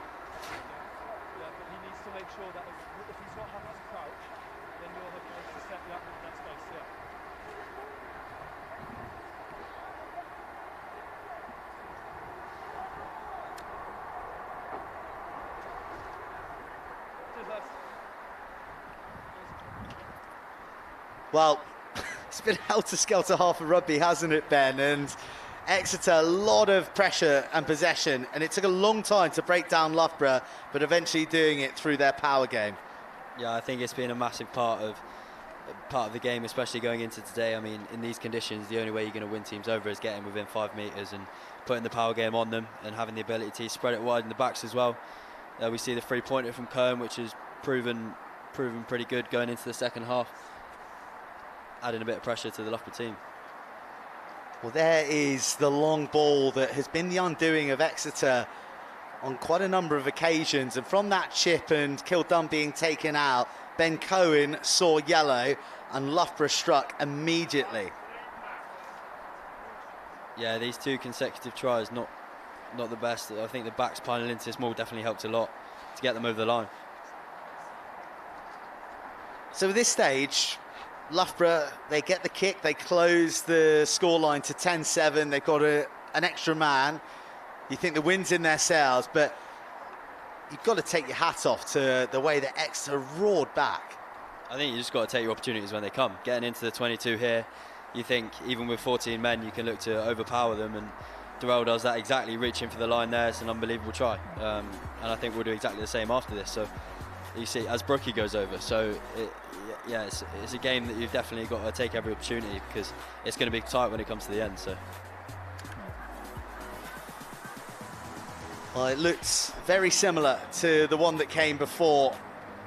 Well, it's been helter-skelter half of rugby, hasn't it, Ben? And Exeter, a lot of pressure and possession, and it took a long time to break down Loughborough, but eventually doing it through their power game. Yeah, I think it's been a massive part of part of the game, especially going into today. I mean, in these conditions, the only way you're going to win teams over is getting within 5 metres and putting the power game on them and having the ability to spread it wide in the backs as well. We see the three-pointer from Cohen, which has proven pretty good going into the second half, adding a bit of pressure to the Loughborough team. Well, there is the long ball that has been the undoing of Exeter on quite a number of occasions, and from that chip and Kildun being taken out, Ben Cohen saw yellow and Loughborough struck immediately. Yeah, these 2 consecutive tries, not the best. I think the backs piling into this maul definitely helped a lot to get them over the line. So at this stage, Loughborough, they get the kick, they close the scoreline to 10-7, they've got an extra man. You think the wind's in their sails, but you've got to take your hat off to the way that Exeter roared back. I think you just got to take your opportunities when they come. Getting into the 22 here, you think even with 14 men, you can look to overpower them, and Durrell does that exactly, reaching for the line there. It's an unbelievable try, and I think we'll do exactly the same after this. So you see, as Brookie goes over, so it's a game that you've definitely got to take every opportunity, because it's going to be tight when it comes to the end. So. Well, it looked very similar to the one that came before,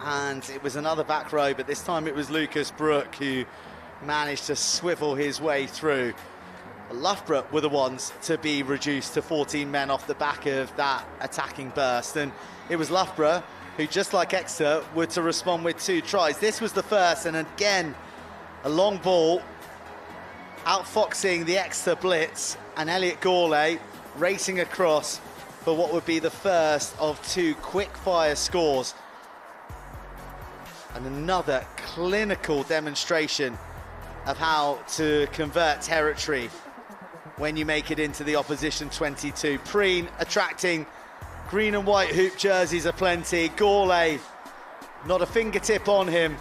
and it was another back row, but this time it was Lucas Brooke who managed to swivel his way through. Loughborough were the ones to be reduced to 14 men off the back of that attacking burst, and it was Loughborough who, just like Exeter, were to respond with 2 tries. This was the first, and again, a long ball, outfoxing the Exeter blitz, and Elliot Gourlay racing across for what would be the first of 2 quick-fire scores. And another clinical demonstration of how to convert territory when you make it into the opposition 22. Preen attracting green and white hoop jerseys aplenty. Gourlay, not a fingertip on him.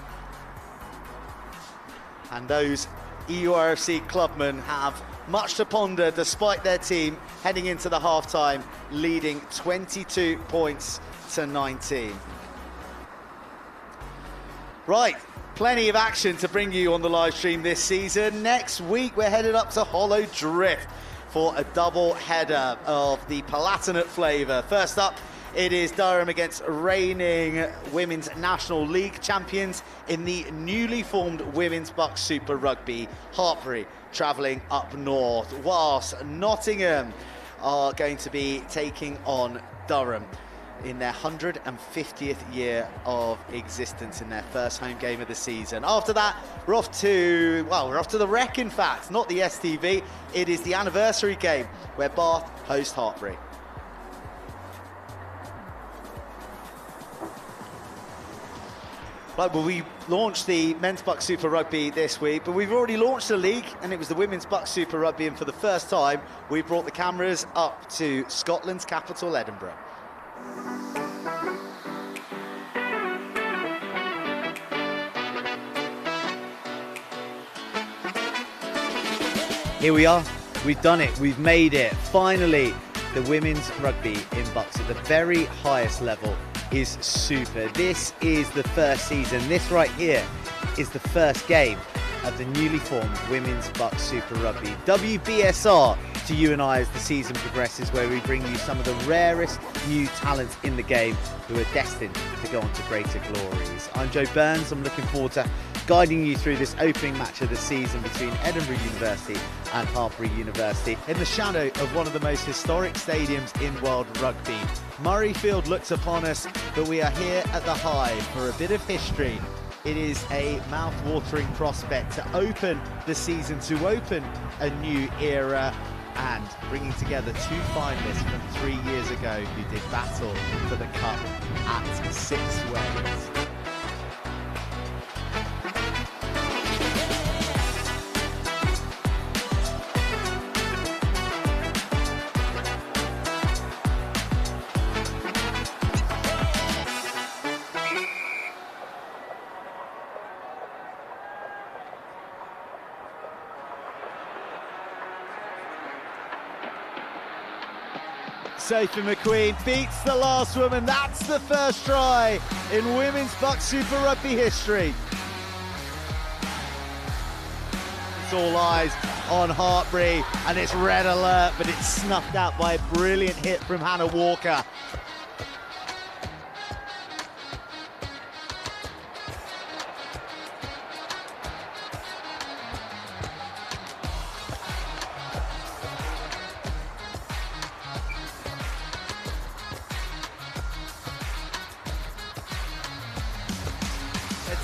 And those EURFC clubmen have much to ponder, despite their team heading into the half-time leading 22 points to 19. Right, plenty of action to bring you on the live stream this season. Next week we're headed up to Hollow Drift for a double header of the Palatinate flavour. First up, it is Durham against reigning Women's National League champions in the newly formed Women's BUCS Super Rugby. Hartpury travelling up north, whilst Nottingham are going to be taking on Durham in their 150th year of existence, in their first home game of the season. After that, we're off to the Rec, in fact, not the STV. It is the anniversary game where Bath host Hartpury. Right, well, we launched the Men's BUCS Super Rugby this week, but we've already launched the league, and it was the Women's BUCS Super Rugby, and for the first time, we brought the cameras up to Scotland's capital, Edinburgh. Here we are, we've done it, we've made it. Finally, the women's rugby in BUCS at the very highest level is super. This is the first season. This right here is the first game of the newly formed Women's BUCS Super Rugby. WBSR to you and I as the season progresses, where we bring you some of the rarest new talents in the game who are destined to go on to greater glories. I'm Joe Burns. I'm looking forward to guiding you through this opening match of the season between Edinburgh University and Hartpury University in the shadow of one of the most historic stadiums in world rugby. Murrayfield looks upon us, but we are here at the Hive for a bit of history. It is a mouth-watering prospect to open the season, to open a new era, and bringing together 2 finalists from 3 years ago who did battle for the cup at 6 Wales. Sophie McQueen beats the last woman. That's the first try in Women's BUCS Super Rugby history. it's all eyes on Hartbury, and it's red alert, but it's snuffed out by a brilliant hit from Hannah Walker.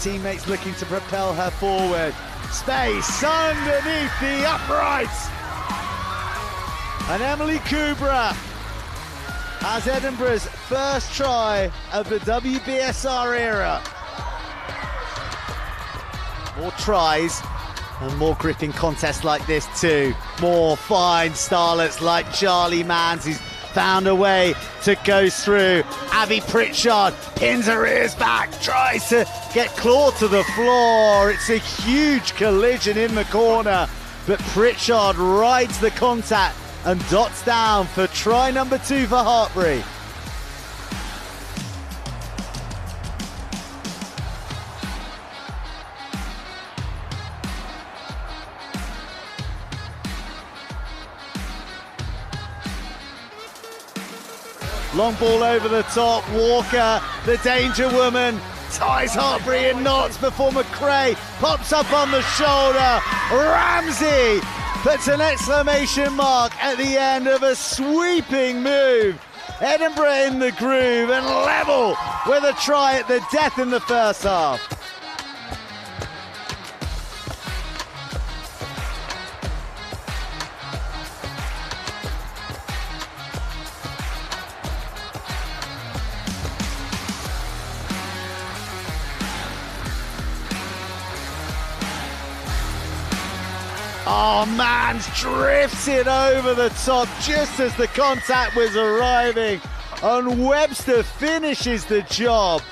Teammates looking to propel her forward. Space underneath the uprights. And Emily Kubra has Edinburgh's first try of the WBSR era. More tries and more gripping contests like this too. More fine starlets like Charlie Manns, who's found a way to go through. Abby Pritchard pins her ears back, tries to get claw to the floor. It's a huge collision in the corner, but Pritchard rides the contact and dots down for try number 2 for Hartbury. Long ball over the top, Walker, the danger woman, ties Hartbury in knots before McRae pops up on the shoulder. Ramsey puts an exclamation mark at the end of a sweeping move. Edinburgh in the groove and level with a try at the death in the first half. Oh, Manns drifts it over the top just as the contact was arriving, and Webster finishes the job.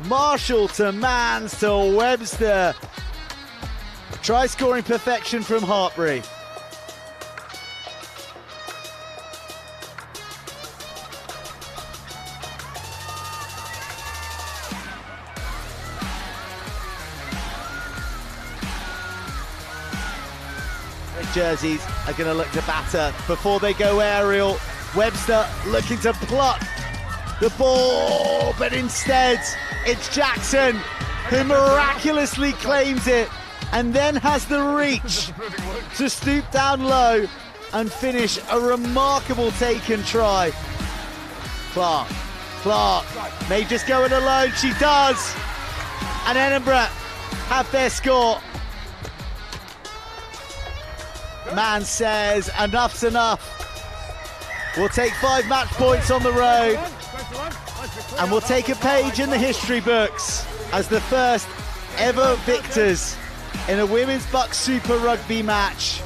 Marshall to Manns to Webster. Try scoring perfection from Hartbury. Jerseys are going to look to batter before they go aerial. Webster looking to pluck the ball, but instead it's Jackson who miraculously claims it and then has the reach to stoop down low and finish a remarkable take and try. Clark may just go it alone, she does, and Edinburgh have their score. Man says enough's enough. We'll take 5 match points on the road, and we'll take a page in the history books as the first ever victors in a women's BUCS Super Rugby match.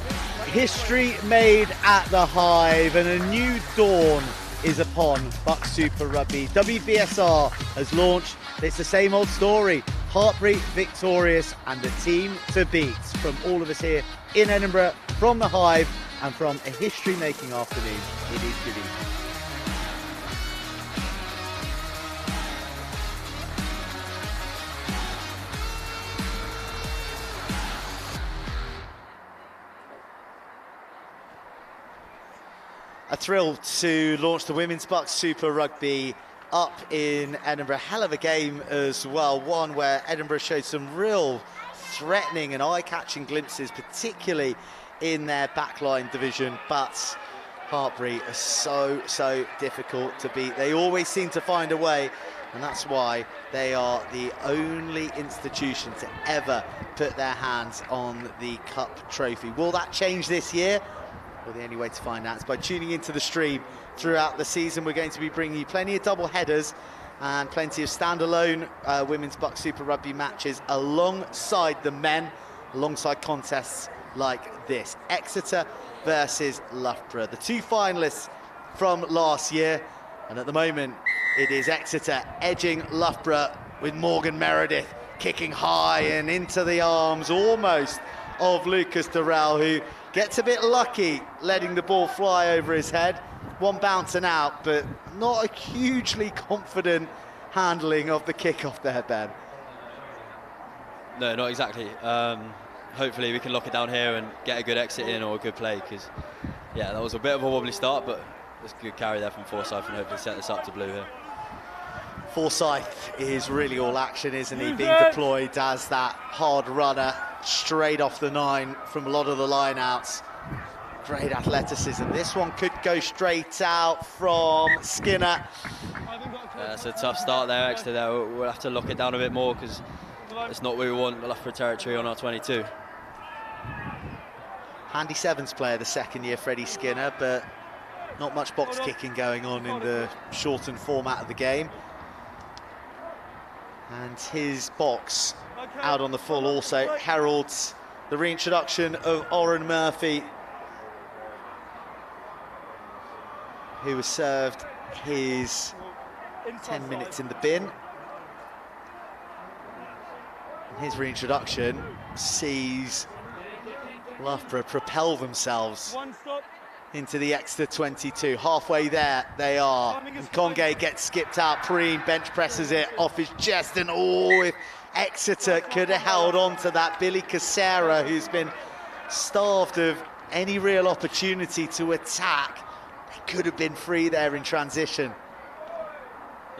History made at the Hive, and a new dawn is upon BUCS Super Rugby. WBSR has launched. It's the same old story. Hartbury victorious and the team to beat. From all of us here in Edinburgh, from the Hive, and from a history-making afternoon, it is good evening. A thrill to launch the women's BUCS Super Rugby up in Edinburgh. Hell of a game as well, one where Edinburgh showed some real threatening and eye-catching glimpses, particularly in their backline division, but Hartbury are so difficult to beat. They always seem to find a way, and that's why they are the only institution to ever put their hands on the Cup trophy. Will that change this year? Well, the only way to find out is by tuning into the stream throughout the season. We're going to be bringing you plenty of double headers and plenty of standalone women's BUCS Super Rugby matches alongside the men, alongside contests like this. Exeter versus Loughborough, the 2 finalists from last year, and at the moment it is Exeter edging Loughborough with Morgan Meredith kicking high and into the arms almost of Lucas Durrell, who gets a bit lucky letting the ball fly over his head. One bouncing out, but not a hugely confident handling of the kickoff there, Ben. No, not exactly. hopefully we can lock it down here and get a good exit in or a good play, because yeah, that was a bit of a wobbly start, but it's a good carry there from Forsyth and hopefully set this up to blue here. Forsyth is really all action, isn't he? Being deployed as that hard runner straight off the 9 from a lot of the line-outs. Great athleticism. This one could go straight out from Skinner. It's a tough start there, Exeter. There. We'll have to lock it down a bit more, because it's not what we want. Loughborough territory on our 22. Handy sevens player, the second year, Freddie Skinner, but not much box kicking going on in the shortened format of the game. And his box out on the full also heralds the reintroduction of Oren Murphy, who was served his 10 minutes in the bin. And his reintroduction sees Loughborough propel themselves into the Exeter 22. Halfway there they are. And Conge gets skipped out. Preen bench presses it off his chest, and if Exeter could have held on to that. Billy Casera, who's been starved of any real opportunity to attack, they could have been free there in transition.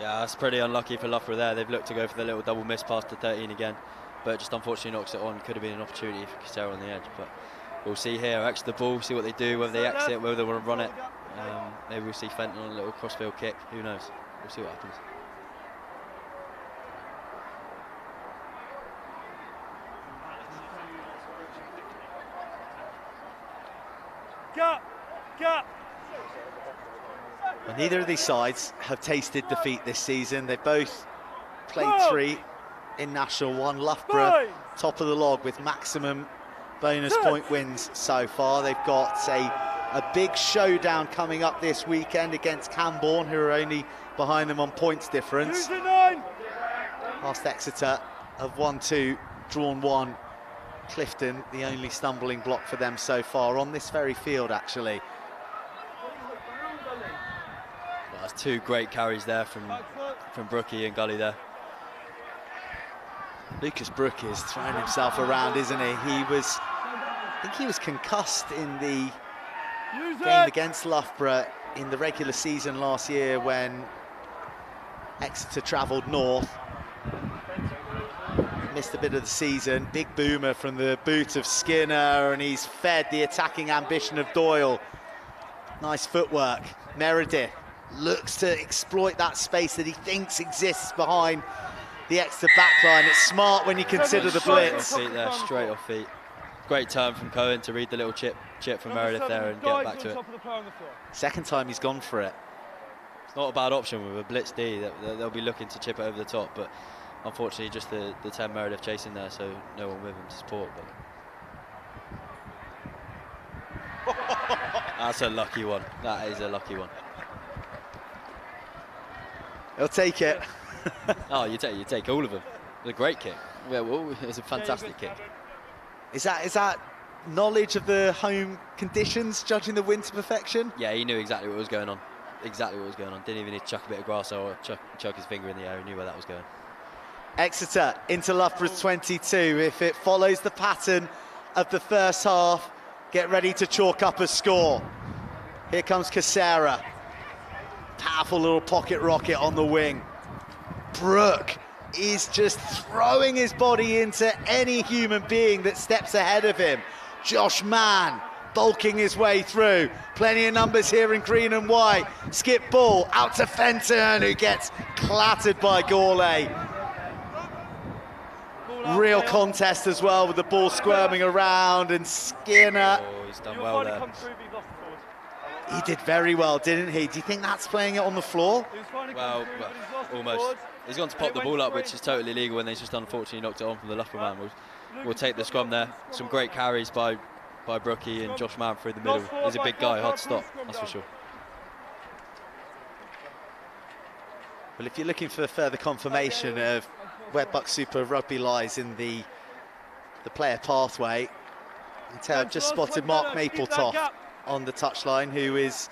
Yeah, that's pretty unlucky for Loughborough there. They've looked to go for the little double miss pass to 13 again, but just unfortunately knocks it on. Could have been an opportunity for Casera on the edge, but we'll see here. Exeter the ball, see what they do, whether they exit, whether they want to run it. Maybe we'll see Fenton on a little crossfield kick. Who knows? We'll see what happens. Well, neither of these sides have tasted defeat this season. They've both played 3 in National 1. Loughborough top of the log with maximum bonus point wins so far. They've got a big showdown coming up this weekend against Camborne, who are only behind them on points difference. Past Exeter have won 2, drawn 1. Clifton, the only stumbling block for them so far on this very field, actually. Well, that's 2 great carries there from Brookie and Gully there. Lucas Brook is throwing himself around, isn't he? I think he was concussed in the game against Loughborough in the regular season last year when Exeter travelled north. Missed a bit of the season. Big boomer from the boot of Skinner, and he's fed the attacking ambition of Doyle. Nice footwork. Meredith looks to exploit that space that he thinks exists behind the Exeter backline. It's smart when you consider the blitz. Straight off feet there, straight off feet. Great turn from Cohen to read the little chip from Meredith there and get back to it. Second time he's gone for it. It's not a bad option with a blitz D. They'll be looking to chip it over the top, but unfortunately just the 10 Meredith chasing there, so no one with him to support. But that's a lucky one. That is a lucky one. He'll take it. Oh, you take all of them. It's a great kick. Well, it's a fantastic kick. Is that knowledge of the home conditions, judging the wind to perfection? Yeah, he knew exactly what was going on. Exactly what was going on. Didn't even need to chuck a bit of grass or chuck his finger in the air. He knew where that was going. Exeter into Loughborough's 22. If it follows the pattern of the first half, get ready to chalk up a score. Here comes Casera. Powerful little pocket rocket on the wing. Brooke is just throwing his body into any human being that steps ahead of him. Josh Mann bulking his way through. Plenty of numbers here in green and white. Skip ball out to Fenton, who gets clattered by Gourlay. Real contest as well, with the ball squirming around, and Skinner. Oh, he's done well there. He did very well, didn't he? Do you think that's playing it on the floor? Well, almost. He's gone to pop the ball up, which is totally legal, and they just unfortunately knocked it on from the Loughborough man. We'll take the scrum there. Some great carries by Brookie and Josh Mann through the middle. He's a big guy, hard to stop, that's for sure. Well, if you're looking for further confirmation of where BUCS Super Rugby lies in the player pathway, I've just spotted Mark Mapletoft on the touchline, who is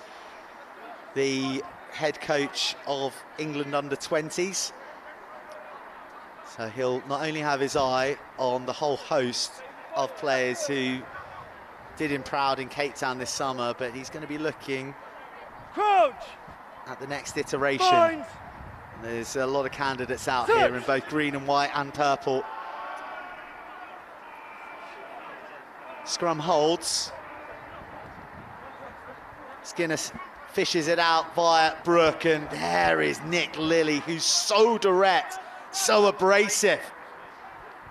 the head coach of England under-20s. So he'll not only have his eye on the whole host of players who did him proud in Cape Town this summer, but he's going to be looking at the next iteration. There's a lot of candidates out here in both green and white and purple. Scrum holds. Skinner fishes it out via Brook, and there is Nick Lilly, who's so direct, so abrasive.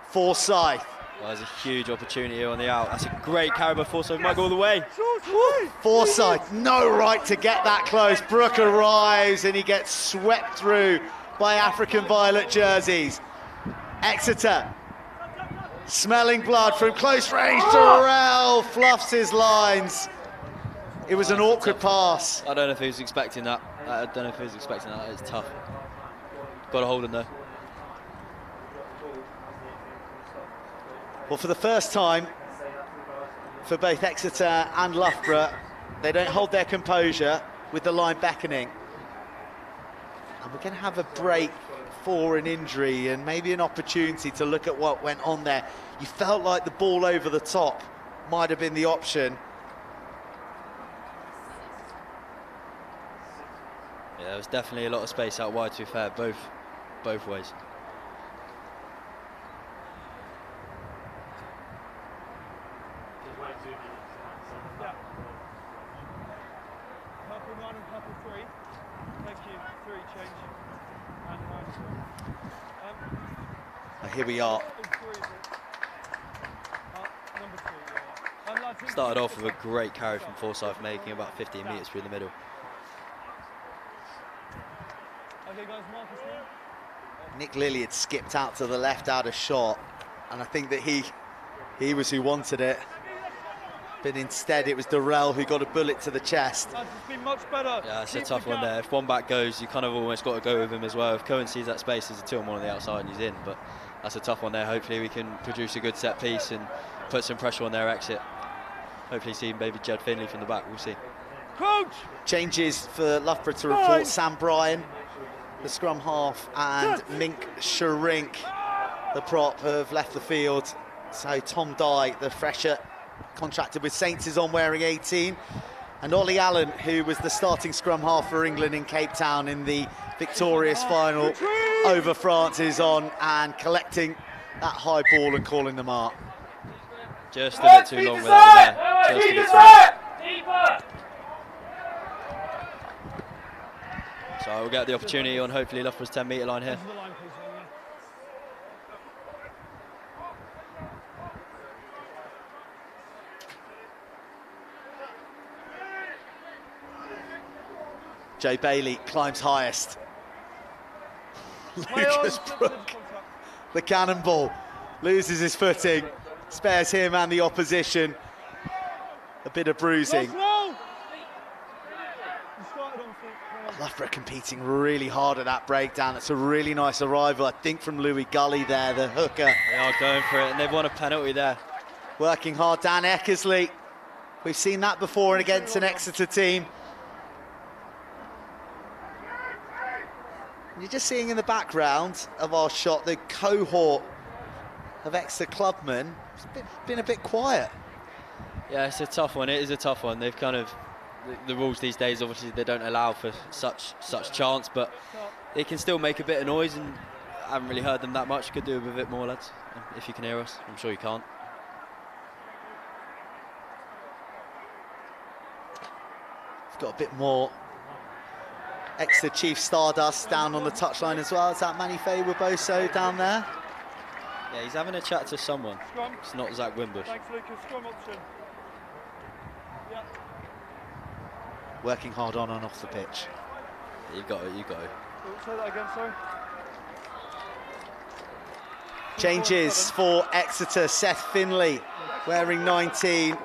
Forsyth. Well, there's a huge opportunity here on the out. That's a great carry by Forsyth, might go all the way. Forsyth, no right to get that close. Brook arrives and he gets swept through by African Violet jerseys. Exeter, smelling blood from close range. Durrell fluffs his lines. It was an awkward pass. I don't know if he was expecting that. I don't know if he was expecting that. It's tough. Got to hold him though. Well, for the first time for both Exeter and Loughborough, they don't hold their composure with the line beckoning. And we're going to have a break for an injury and maybe an opportunity to look at what went on there. You felt like the ball over the top might have been the option. Yeah, there was definitely a lot of space out wide, to be fair, both ways. Here we are. Started off with a great carry from Forsyth, making about 15 metres through the middle. Nick Lilly had skipped out to the left out of shot, and I think that he was who wanted it. But instead it was Durrell who got a bullet to the chest. Yeah, it's a tough one there. If one back goes, you kind of almost got to go with him as well. If Cohen sees that space, there's a 2-on-1 on the outside and he's in. But that's a tough one there. Hopefully we can produce a good set piece and put some pressure on their exit. Hopefully see maybe Jed Finley from the back. We'll see. Coach! Changes for Loughborough to report. Sam Bryan, the scrum half, and Mink Sharink, the prop, have left the field. So Tom Dye, the fresher, contracted with Saints, is on wearing 18. And Ollie Allen, who was the starting scrum half for England in Cape Town in the victorious final over France, is on and collecting that high ball and calling the mark. Just a bit too long with that one there. Just a bit too long. So we'll get the opportunity on hopefully Loughborough's 10-metre line here. Joe Bailey climbs highest. Lucas Brook, the cannonball, loses his footing, spares him and the opposition a bit of bruising. Loughborough competing really hard at that breakdown. It's a really nice arrival, I think, from Louis Gully there, the hooker. They are going for it, and they've won a penalty there. Working hard, Dan Eckersley. We've seen that before against an Exeter team. You're just seeing in the background of our shot the cohort of Exeter clubmen. It's been a bit quiet. Yeah, it's a tough one. It is a tough one. They've kind of, the rules these days, obviously, they don't allow for such chance, but they can still make a bit of noise, and I haven't really heard them that much. Could do with a bit more, lads, if you can hear us. I'm sure you can't. We've got a bit more Exeter Chief Stardust down on the touchline as well. Is that Manny Faye-Waboso down there? Yeah, he's having a chat to someone. It's not Zach Wimbush. Thanks, Lucas. Scrum option. Yeah. Working hard on and off the pitch. Yeah, you got it, you got it. Say that again, sorry. Changes for Exeter. Seth Finley, wearing 19,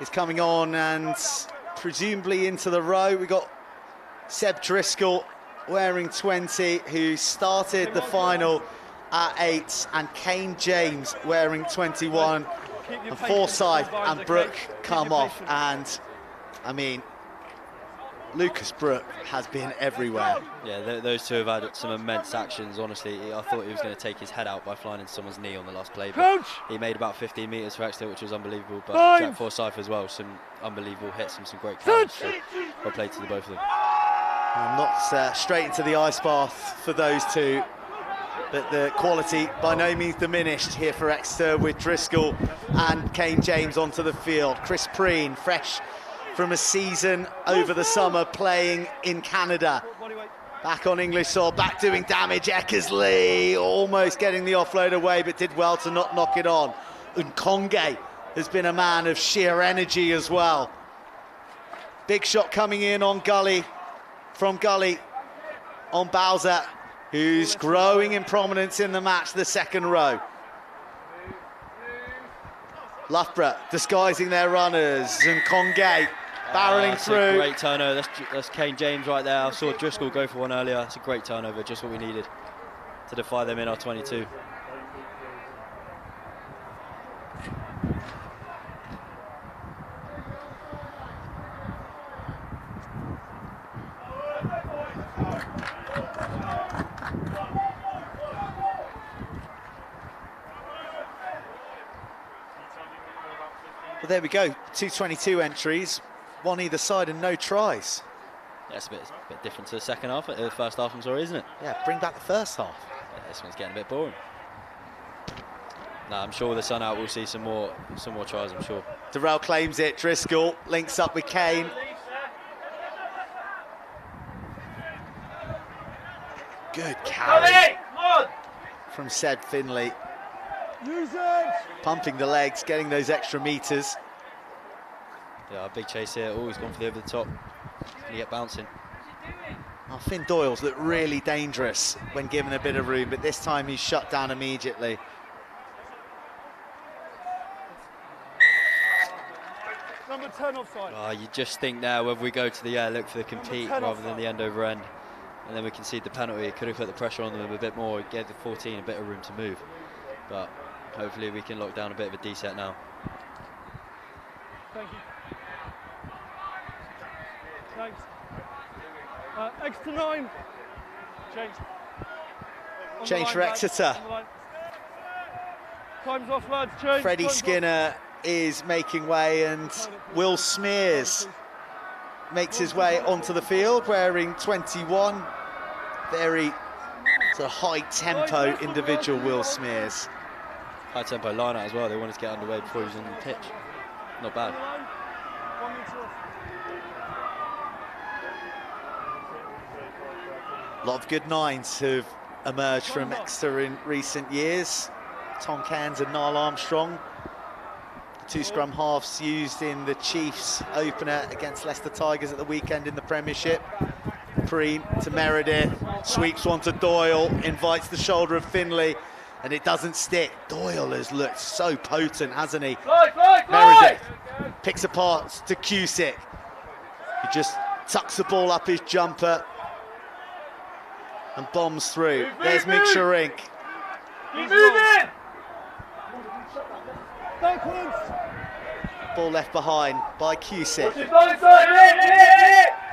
is coming on and presumably into the row. We got Seb Driscoll wearing 20, who started the final at 8, and Kane James wearing 21. And Forsyth and Brook come off, and I mean, Lucas Brooke has been everywhere. Yeah, those two have had some immense actions. Honestly, I thought he was going to take his head out by flying into someone's knee on the last play. But he made about 15 metres for Exeter, which was unbelievable. But Jack Forsyth as well, some unbelievable hits and some great carries. So well played to the both of them. Not straight into the ice bath for those two, but the quality by no means diminished here for Exeter with Driscoll and Kane James onto the field. Chris Preen, fresh from a season over the summer playing in Canada. Back on English soil, back doing damage. Eckersley almost getting the offload away, but did well to not knock it on. Nkonge has been a man of sheer energy as well. Big shot coming in on Gully, from Gully on Bowser, who's growing in prominence in the match, the second row. Loughborough disguising their runners, Nkonge barreling through. Great turnover, that's Kane James right there. I saw Driscoll go for one earlier. That's a great turnover, just what we needed to defy them in our 22. Well, there we go, 222 entries, one either side and no tries. Yeah, it's a bit different to the second half, the first half, I'm sorry, isn't it? Yeah, bring back the first half. Yeah, this one's getting a bit boring. No, I'm sure the sun out will see some more tries, I'm sure. Durrell claims it, Driscoll links up with Kane. Good carry from Sed Finley. Pumping the legs, getting those extra meters. Yeah, a big chase here, always gone for the over the top. Can you get bouncing? Oh, Finn Doyle's looked really dangerous when given a bit of room, but this time he's shut down immediately. Number 10 offside. Oh, you just think now whether we go to the air, look for the compete rather than the end over end. And then we concede the penalty. Could have put the pressure on them a bit more, gave the 14 a bit of room to move. But hopefully we can lock down a bit of a D-set now. Thank you. Thanks. Exeter 9. Change. Change for Exeter. Time's off, lads. Change. Freddie Skinner is making way, and Will Smears makes his way onto the field wearing 21. Very sort of high-tempo individual, Will Smears. High-tempo line-out as well. They wanted to get underway before he was on the pitch. Not bad. A lot of good nines have emerged from Exeter in recent years. Tom Cairns and Niall Armstrong. Two scrum halves used in the Chiefs opener against Leicester Tigers at the weekend in the Premiership. Preen to Meredith, sweeps one to Doyle, invites the shoulder of Finley, and it doesn't stick. Doyle has looked so potent, hasn't he? Meredith picks apart to Cusick. He just tucks the ball up his jumper and bombs through. There's Mick Sharink. Ball left behind by Cusick.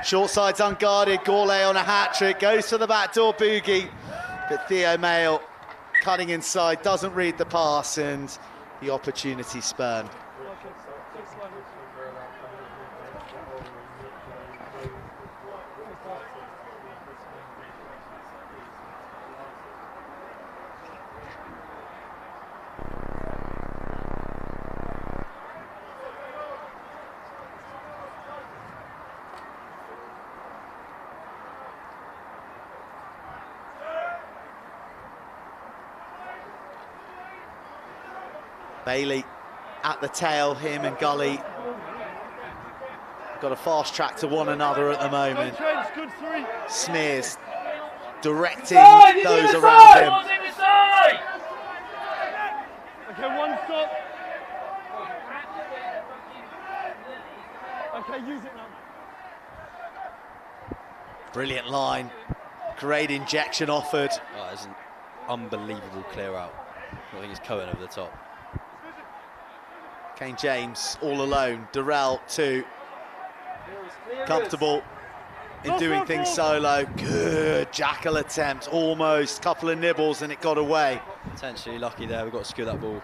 Short side's unguarded. Gourlay on a hat-trick. Goes for the backdoor boogie. But Theo Mail cutting inside. Doesn't read the pass, and the opportunity spurned. Bailey at the tail, him and Gully got a fast track to one another at the moment. Smears directing those around him. Okay, one stop. Okay, use it now. Brilliant line. Great injection offered. Oh, that's an unbelievable clear out. I think it's Cohen over the top. Kane James all alone. Durrell too comfortable. in doing things solo. Good jackal attempt, almost. Couple of nibbles and it got away. Potentially lucky there, we've got to skew that ball.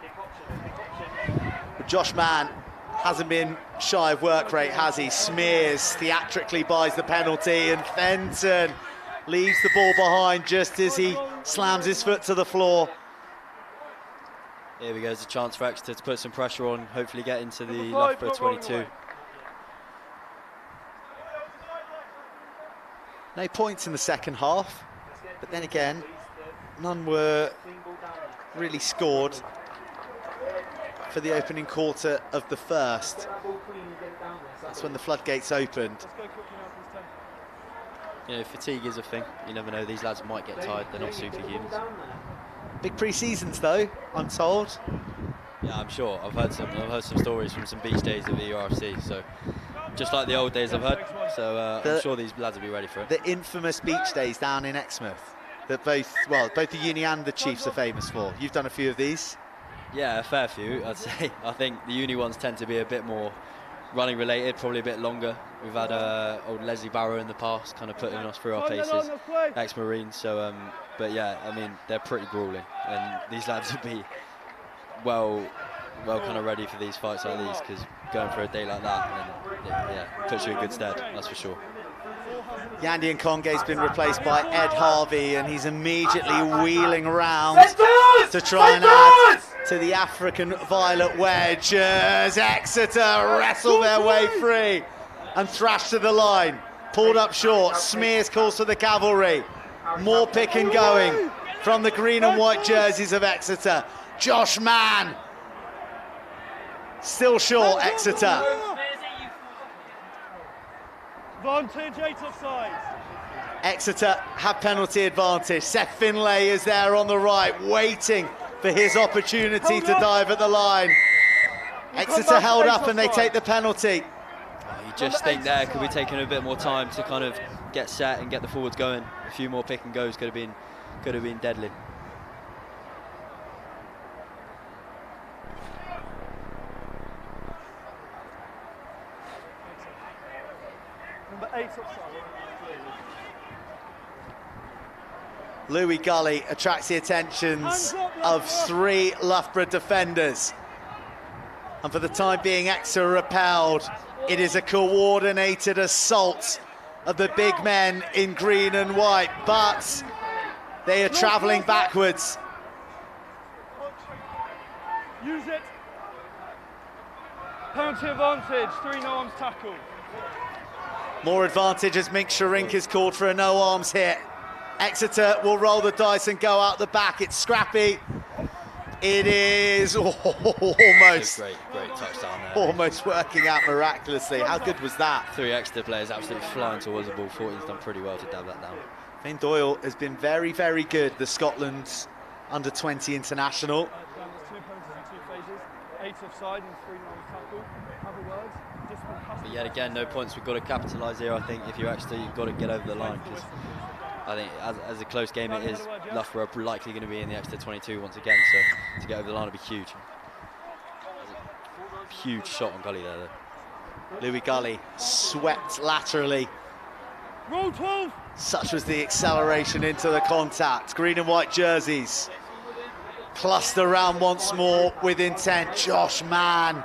But Josh Mann hasn't been shy of work rate, has he? Smears, theatrically buys the penalty, and Fenton leaves the ball behind just as he slams his foot to the floor. Here we go, there's a chance for Exeter to put some pressure on, hopefully get into the Loughborough 22. No points in the second half, but then again, none were really scored for the opening quarter of the first. That's when the floodgates opened. You know, fatigue is a thing. You never know, these lads might get tired, they're not superhumans. Big pre-seasons though, I'm told. Yeah, I'm sure. I've heard some stories from some beach days at the URFC, so just like the old days I've heard. So I'm sure these lads will be ready for it. The infamous beach days down in Exmouth that both the uni and the Chiefs are famous for. You've done a few of these. Yeah, a fair few, I'd say. I think the uni ones tend to be a bit more running related, probably a bit longer. We've had old Leslie Barrow in the past, kind of putting us through our paces, ex-Marine. So, but yeah, I mean, they're pretty grueling, and these lads will be well kind of ready for these fights like these, because going for a day like that, then puts you in good stead, that's for sure. Yandy Nkonge's been replaced by Ed Harvey, and he's immediately wheeling around to try and add to the African violet wedge as Exeter wrestle their way free and thrash to the line. Pulled up short, Smears calls for the cavalry. More pick and going from the green and white jerseys of Exeter. Josh Mann, still short, Exeter. Advantage, 8 offside. Exeter have penalty advantage. Seth Finlay is there on the right, waiting for his opportunity to dive at the line. Exeter held up and they take the penalty. You just think there could be taking a bit more time to kind of get set and get the forwards going. A few more pick and goes could have been deadly. Number 8 offside. Louis Gully attracts the attentions of 3 Loughborough defenders. And for the time being, Exeter repelled. It is a coordinated assault of the big men in green and white, but they are travelling backwards. Use it. Penalty advantage, 3 no-arms tackle. More advantage as Mink Sharink is called for a no-arms hit. Exeter will roll the dice and go out the back. It's scrappy. It is almost Great touchdown there. almost working out miraculously. How good was that? 3 Exeter players absolutely flying towards the ball. 14's done pretty well to dab that down. Finn Doyle has been very, very good, the Scotland under-20 international. 2 penalties in 2 phases, 8 offside and 3 no-arms tackle. Have a word. But yet again, no points. We've got to capitalise here. I think if you're Exeter, you've got to get over the line, because I think as a close game it is, Loughborough are likely going to be in the Exeter 22 once again, so to get over the line would be huge. Huge shot on Gully there, though. Louis Gully swept laterally. Roll 12. Such was the acceleration into the contact. Green and white jerseys cluster around once more with intent. Josh Mann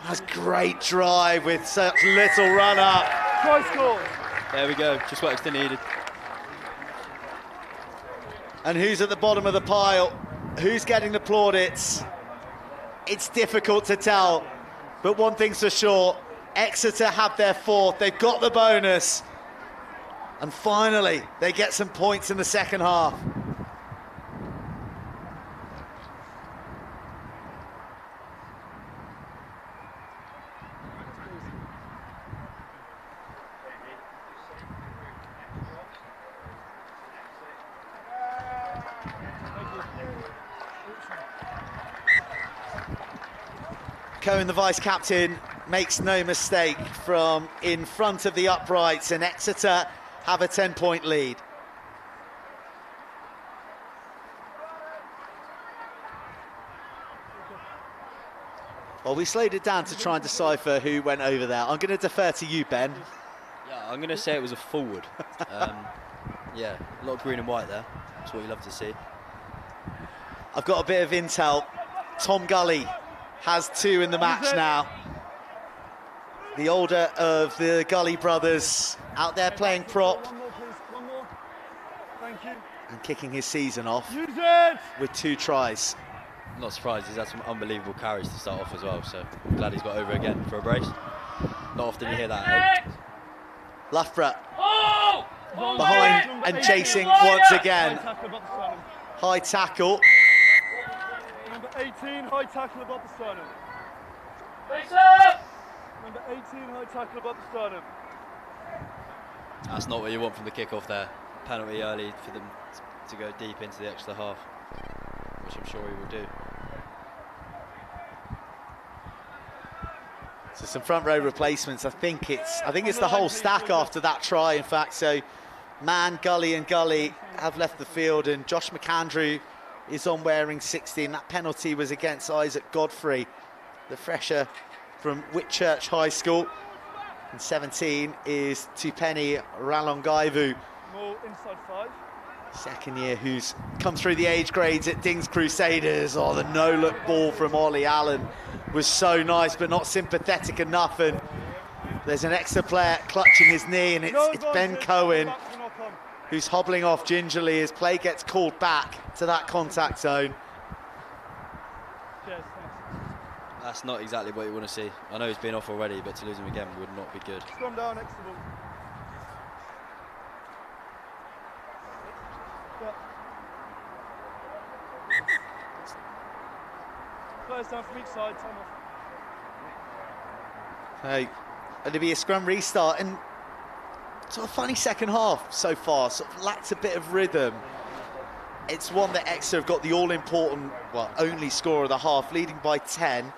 has great drive with such little run up. Try scored. There we go, just what Exeter needed. And who's at the bottom of the pile? Who's getting the plaudits? It's difficult to tell, but one thing's for sure, Exeter have their 4th, they've got the bonus, and finally they get some points in the second half. Cohen, the vice-captain, makes no mistake from in front of the uprights, and Exeter have a 10-point lead. Well, we slowed it down to try and decipher who went over there. I'm going to defer to you, Ben. Yeah, I'm going to say it was a forward. Yeah, a lot of green and white there. That's what you love to see. I've got a bit of intel. Tom Gully has 2 in the match now. The older of the Gully brothers out there playing prop. One more, please. One more. Thank you. And kicking his season off Use it! with 2 tries. I'm not surprised, he's had some unbelievable carries to start off as well, so I'm glad he's got over again for a brace. Not often you hear that. Loughborough behind and chasing once again. High tackle. Number 18, high tackle above the sternum. Number 18, high tackle above the sternum. That's not what you want from the kick-off there. Penalty early for them to go deep into the extra half, which I'm sure he will do. So some front row replacements. I think it's the whole stack after that try, in fact. So Mann, Gully and Gully have left the field, and Josh McAndrew is on wearing 16. That penalty was against Isaac Godfrey, the fresher from Whitchurch High School. And 17 is Tupeni Ralongaivu, More inside 5. second year, who's come through the age grades at Dings Crusaders. Oh, the no-look ball from Ollie Allen was so nice, but not sympathetic enough. And there's an Exeter player clutching his knee, and it's Ben Cohen who's hobbling off gingerly as play gets called back to that contact zone. Cheers, thanks. That's not exactly what you want to see. I know he's been off already, but to lose him again would not be good. Scrum down, Exeter ball. First down from each side, time off. Hey, it'll be a scrum restart, and sort of funny second half so far, sort of lacked a bit of rhythm. It's one that Exeter have got the all-important, well, only score of the half, leading by 10.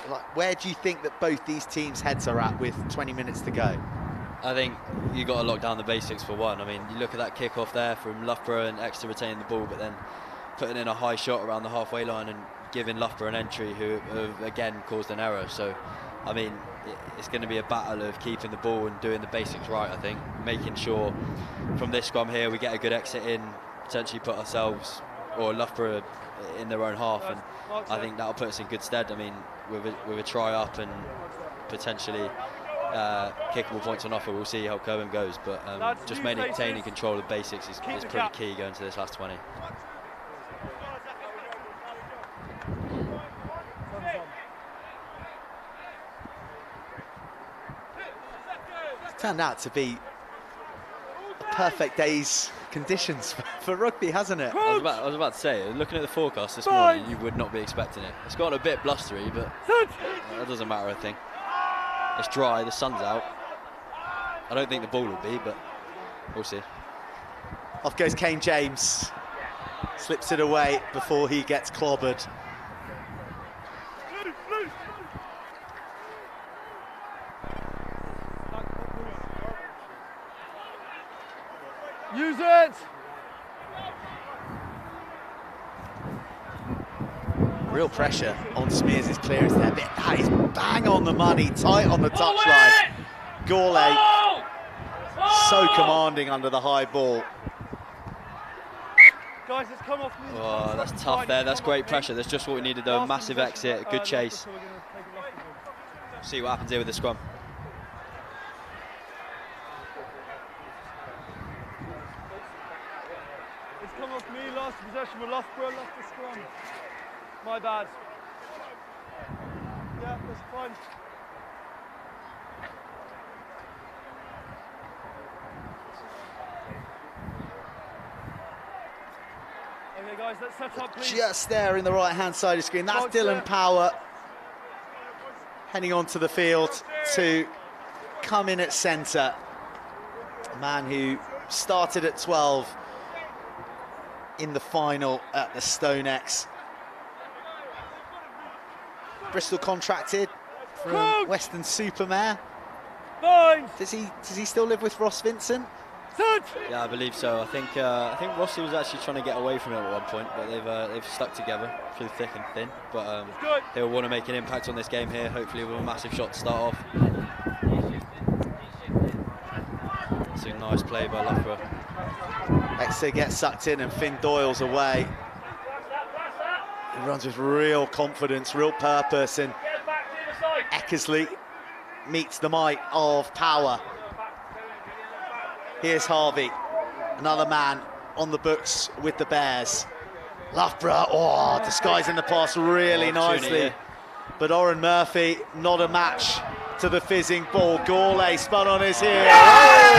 Like, where do you think that both these teams' heads are at with 20 minutes to go? I think you've got to lock down the basics for one. I mean, you look at that kick-off there from Loughborough and Exeter retaining the ball, but then putting in a high shot around the halfway line and giving Loughborough an entry who have again caused an error. So, I mean, it's going to be a battle of keeping the ball and doing the basics right, I think. Making sure from this scrum here we get a good exit in, potentially put ourselves or Loughborough in their own half, and I think that'll put us in good stead. I mean, with a try up and potentially kickable points on offer, we'll see how Cohen goes, but just maintaining control of basics is pretty key going to this last 20. Turned out to be a perfect day's conditions for rugby, hasn't it? I was about to say, looking at the forecast this morning, you would not be expecting it. It's gotten a bit blustery, but that doesn't matter, I think. It's dry, the sun's out. I don't think the ball will be, but we'll see. Off goes Kane James. Slips it away before he gets clobbered. Use it! Real pressure on Smears' clearance there. That is bang on the money, tight on the touchline. Gourlay, so commanding under the high ball. Guys, let's come off me. Oh, that's tough there. That's great pressure. That's just what we needed, though. Massive exit, a good chase. See what happens here with the scrum. It's come off me, last possession with Loughborough, lost the scrum. My bad. Yeah, that's fine. Okay guys, let's set up please. Just there in the right-hand side of the screen. That's Dylan Power heading onto the field to come in at centre. A man who started at 12 in the final at the StoneX. Bristol contracted from Western Supermare. Does he still live with Ross Vincent? Yeah, I believe so. I think Rossi was actually trying to get away from it at one point, but they've stuck together through thick and thin. But they'll want to make an impact on this game here, hopefully with a massive shot to start off. Nice play by Loughborough. Exeter gets sucked in and Finn Doyle's away. He runs with real confidence, real purpose, and Eckersley meets the might of power. Here's Harvey, another man on the books with the Bears. Loughborough, disguising the pass really nicely. But Oren Murphy, not a match to the fizzing ball. Gourlay spun on his heel. Oh!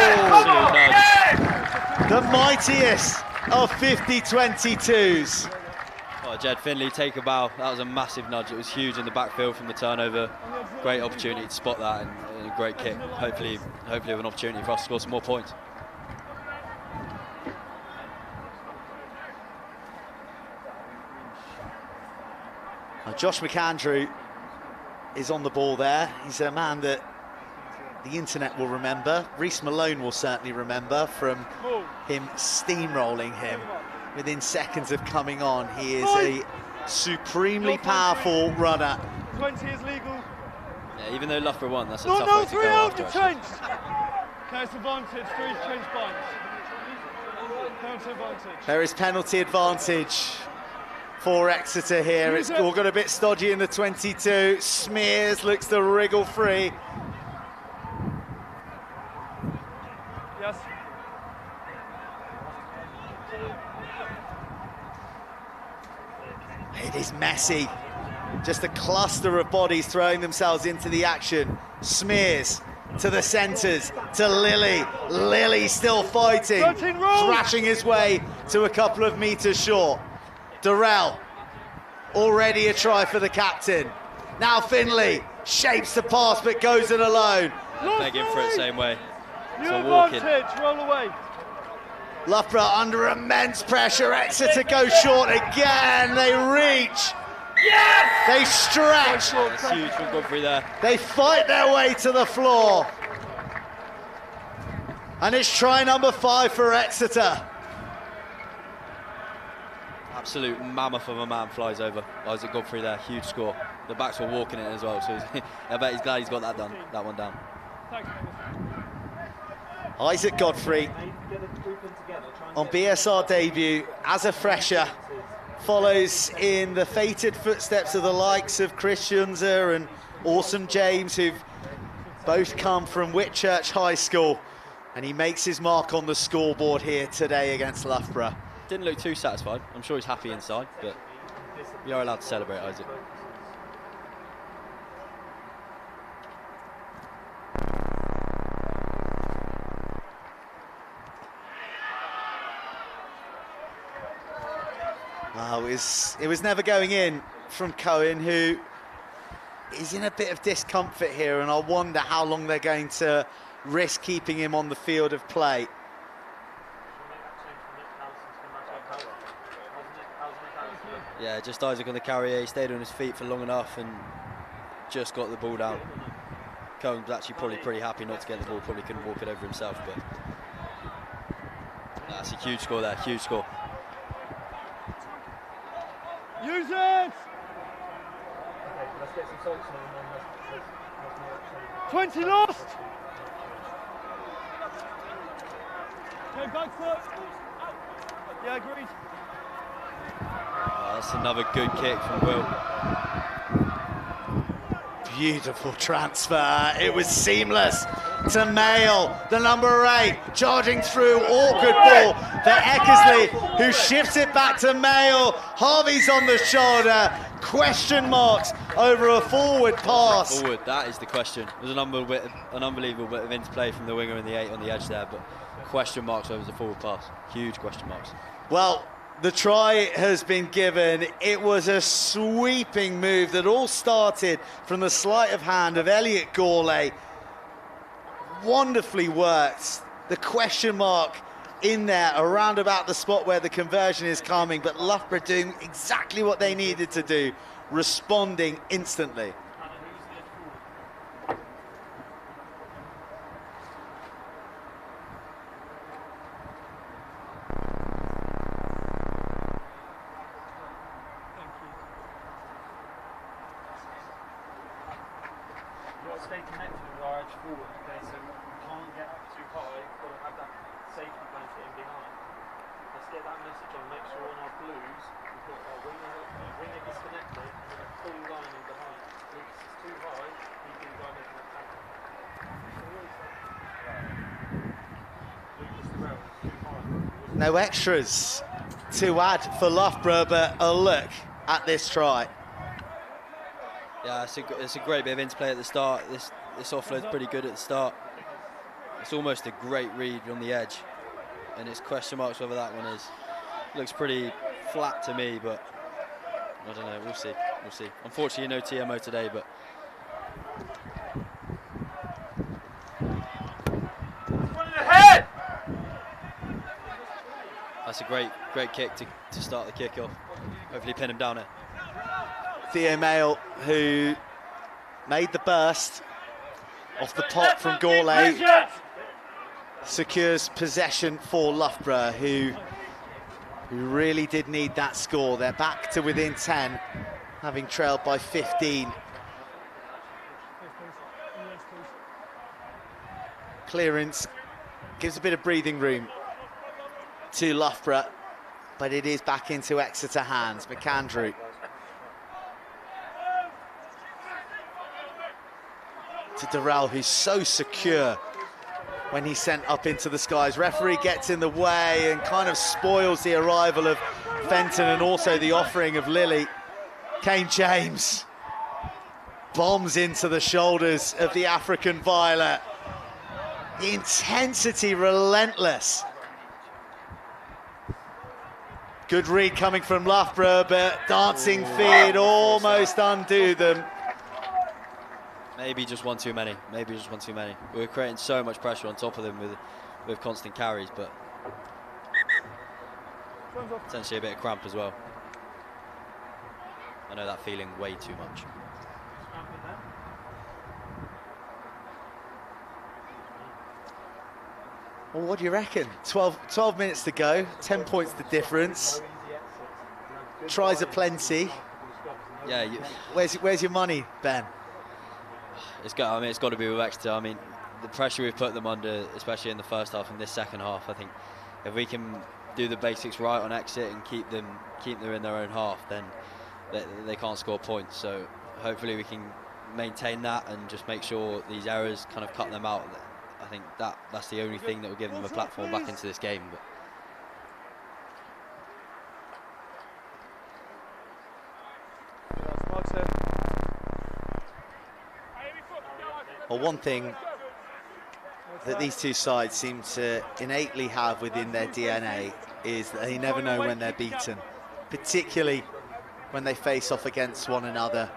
The mightiest of 50-22s. Oh, Jed Finley, take a bow. That was a massive nudge. It was huge in the backfield from the turnover. Great opportunity to spot that and a great kick. Hopefully with an opportunity for us to score some more points. Josh McAndrew is on the ball there. He's a man that the internet will remember. Reece Malone will certainly remember from him steamrolling him within seconds of coming on. He is a supremely powerful runner. 20 is legal. Yeah, even though Loughborough won, that's a tough way to go after. Change. Okay, it's advantage. 3 change binds. Penalty advantage. There is penalty advantage for Exeter here. It's all got a bit stodgy in the 22. Smears looks to wriggle free. Yes. It is messy. Just a cluster of bodies throwing themselves into the action. Smears to the centres, to Lilly. Lilly still fighting, thrashing his way to a couple of metres short. Durrell, already a try for the captain. Now Finley shapes the pass but goes it alone. Begging for it same way. New So walking. advantage, roll away. Loughborough under immense pressure. Exeter go short again. They reach. Yes! They stretch. That's huge from Godfrey there. They fight their way to the floor. And it's try number 5 for Exeter. Absolute mammoth of a man flies over. Isaac Godfrey there, huge score. The backs were walking it as well, so I bet he's glad he's got that one down. Isaac Godfrey on BSR debut as a fresher follows in the fated footsteps of the likes of Chris Schunzer and Awesome James, who've both come from Whitchurch High School, and he makes his mark on the scoreboard here today against Loughborough. Didn't look too satisfied. I'm sure he's happy inside, but we are allowed to celebrate Isaac. Oh, it was never going in from Cohen, who is in a bit of discomfort here, and I wonder how long they're going to risk keeping him on the field of play. Yeah, just Isaac on the carrier. He stayed on his feet for long enough and just got the ball down. Cohen was actually probably pretty happy not to get the ball, probably couldn't walk it over himself, but that's a huge score there, huge score. Use it! 20 lost! Okay, back foot. Yeah, agreed. Oh, that's another good kick from Will. Beautiful transfer. It was seamless to Mail, the number 8, charging through, awkward ball for Eckersley, who shifts it back to Mail. Harvey's on the shoulder, question marks over a forward pass. Forward, that is the question. There's an unbelievable bit of interplay from the winger and the 8 on the edge there, but question marks over the forward pass. Huge question marks. Well, the try has been given. It was a sweeping move that all started from the sleight of hand of Elliot Gourlay. Wonderfully worked. The question mark in there around about the spot where the conversion is coming, but Loughborough doing exactly what they needed to do, responding instantly. Stay connected with our edge forward, okay, so we can't get up too high, we've got to have that get that message on. Make sure on our blues we've got our winger disconnected and then a full line in behind. If it's too high, we do go making that tackle. Lucas Terrell, too high. No extras to add for Loughborough, but a look at this try. Yeah, it's a great bit of interplay at the start. This offload's pretty good at the start. It's almost a great read on the edge, and it's question marks whether that one is. Looks pretty flat to me, but I don't know. We'll see. We'll see. Unfortunately, no TMO today, but. That's a great kick to start the kick off. Hopefully pin him down there. Theo Mail, who made the burst off the pop from Gourlay, secures possession for Loughborough, who really did need that score. They're back to within 10, having trailed by 15. Clearance gives a bit of breathing room to Loughborough, but it is back into Exeter hands. McAndrew. To Durrell, who's so secure when he's sent up into the skies. Referee gets in the way and kind of spoils the arrival of Fenton and also the offering of Lilly. Kane James bombs into the shoulders of the African Violet. The intensity relentless. Good read coming from Loughborough, but dancing feet almost undo them. Maybe just one too many. Maybe just one too many. We were creating so much pressure on top of them with constant carries, but potentially a bit of cramp as well. I know that feeling way too much. Well, what do you reckon? 12 minutes to go, 10 points the difference. Tries are plenty. Yeah. Where's your money, Ben? It's got to be with Exeter. I mean, the pressure we've put them under, especially in the first half and this second half, I think if we can do the basics right on Exeter and keep them in their own half, then they can't score points. So hopefully we can maintain that and just make sure these errors kind of cut them out. I think that's the only thing that will give them a platform back into this game. Well, one thing that these two sides seem to innately have within their DNA is that they never know when they're beaten, particularly when they face off against one another.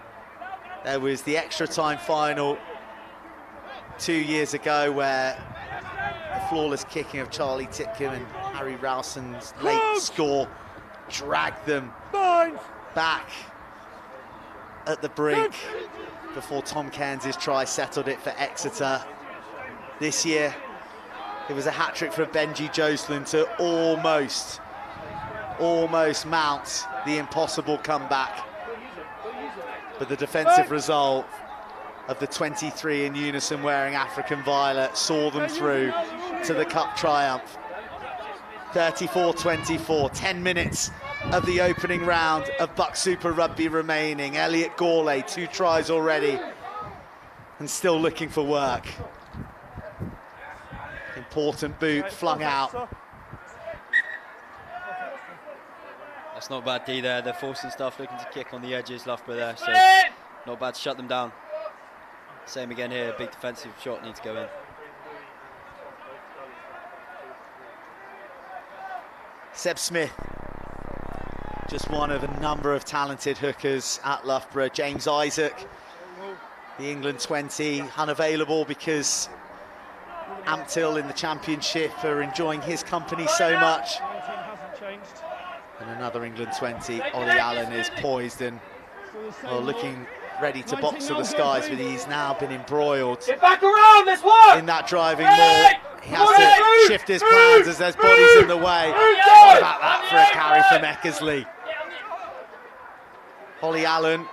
There was the extra time final 2 years ago where the flawless kicking of Charlie Titcombe and Harry Rowson's late score dragged them back at the brink before Tom Cairns' try settled it for Exeter. This year, it was a hat-trick for Benji Jocelyn to almost mount the impossible comeback. But the defensive resolve of the 23 in unison wearing African Violet saw them through to the cup triumph. 34-24, 10 minutes of the opening round of BUCS Super Rugby remaining. Elliot Gourlay, 2 tries already, and still looking for work. Important boot flung out. That's not bad D there. They're forcing stuff, looking to kick on the edges, Loughborough there, so not bad to shut them down. Same again here, big defensive shot needs to go in. Seb Smith, just one of a number of talented hookers at Loughborough. James Isaac, the England 20, unavailable because Ampthill in the Championship are enjoying his company so much. And another England 20, Ollie Allen, is poised and looking ready to box to the skies, but he's now been embroiled in that driving maul. He has to shift his plans as there's bodies in the way. What about that for a carry from Eckersley? Ollie Allen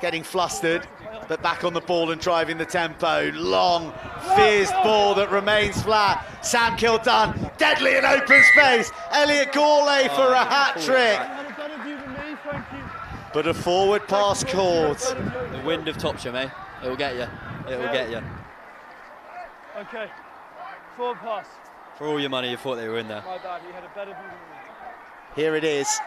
getting flustered, but back on the ball and driving the tempo. Long, fierce ball that remains flat. Sam Kildan, deadly in open space. Elliot Gourlay for a hat-trick. But a forward pass called. The wind of Topsham, eh? It will get you. It will get you. Okay, forward pass. For all your money, you thought they were in there. My bad, he had a better view than me. Here it is.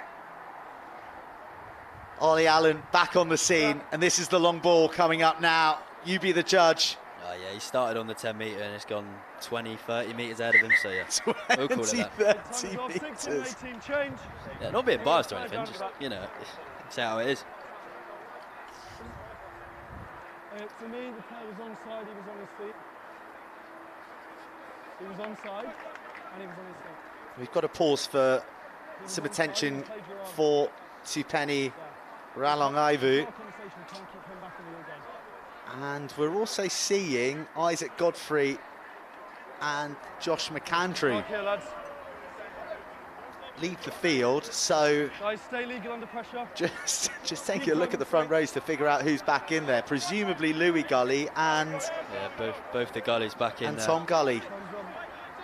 Ollie Allen back on the scene, and this is the long ball coming up now. You be the judge. Oh yeah, he started on the 10 metre and it's gone 20, 30 metres ahead of him, so yeah. 20, we'll call it that. 30 metres. Yeah, not being biased or anything, just, you know, say how it is. For me, the player was onside, he was on his feet. He was onside, and he was on his feet. We've got to pause for some attention for Tupeni Ralongaivu. And we're also seeing Isaac Godfrey and Josh McAndrew leave the field, so guys, stay legal under pressure. just taking a look at the front rows to figure out who's back in there. Presumably Louis Gully and both the Gullies back in and there. Tom Gully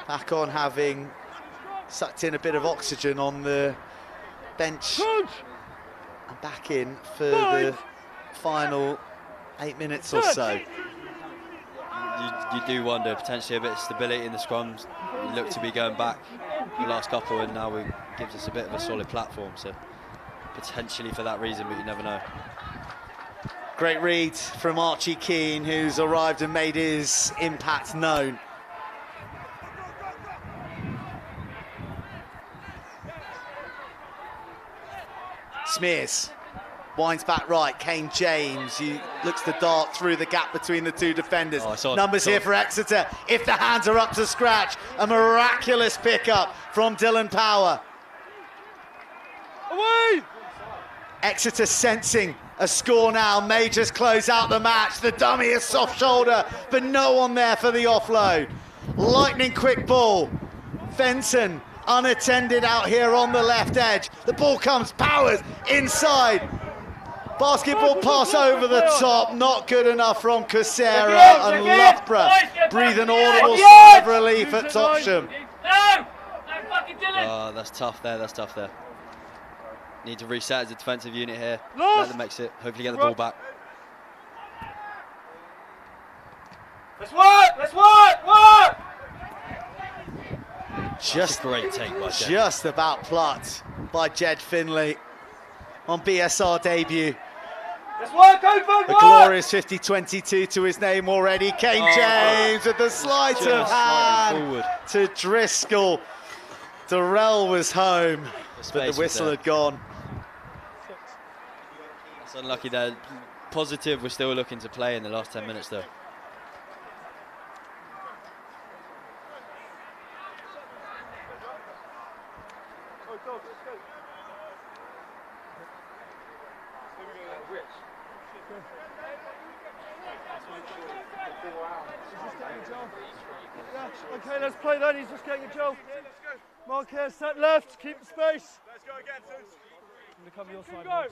back on, having sucked in a bit of oxygen on the bench, and back in for the final 8 minutes or so. You do wonder, potentially a bit of stability in the scrums. You look to be going back the last couple, and now it gives us a bit of a solid platform, so potentially for that reason, but you never know. Great read from Archie Keane, who's arrived and made his impact known. Smears, winds back right. Kane James, he looks to dart through the gap between the two defenders. Numbers here for Exeter. If the hands are up to scratch, a miraculous pickup from Dylan Power. Away! Exeter sensing a score now. Majors close out the match. The dummy is soft shoulder, but no one there for the offload. Lightning quick ball. Fenton unattended out here on the left edge. The ball comes, Powers inside. Basketball pass over the top, not good enough from Kusera, and Loughborough breathe an audible sigh of relief at Topsham. Oh, that's tough there, that's tough there. Need to reset as a defensive unit here. Let them exit, hopefully get the ball back. Let's work! Just great take by Jed. Just about plucked by Jed Finley on BSR debut. Let's work, open, A glorious 50-22 to his name already. Kane James with the sleight of hand to Driscoll. Durrell was home, but the whistle had gone. It's unlucky there. Positive, we're still looking to play in the last 10 minutes though. Okay, let's play that. He's just getting a job. Mark here, set left, keep the space. Let's go again, Suits. I'm going to cover your side, Mark.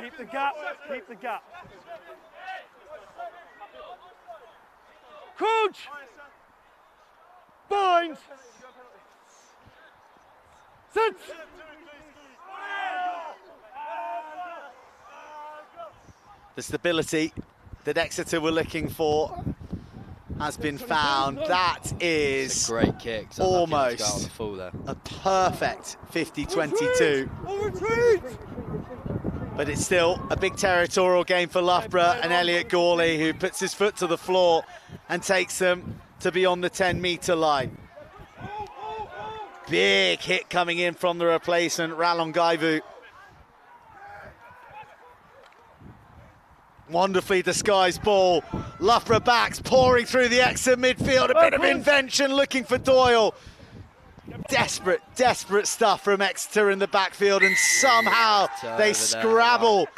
Keep the gap, keep the gap. Coach! Bind! Sit! The stability that Exeter were looking for has been found. That is a great kick. Almost a perfect 50-22. But it's still a big territorial game for Loughborough and Elliot Gourlay, who puts his foot to the floor and takes them to beyond the 10-metre line. Big hit coming in from the replacement, Ralongaivu. Wonderfully disguised ball. Loughborough backs pouring through the Exeter midfield. A bit of invention looking for Doyle. Desperate stuff from Exeter in the backfield, and somehow they scrabble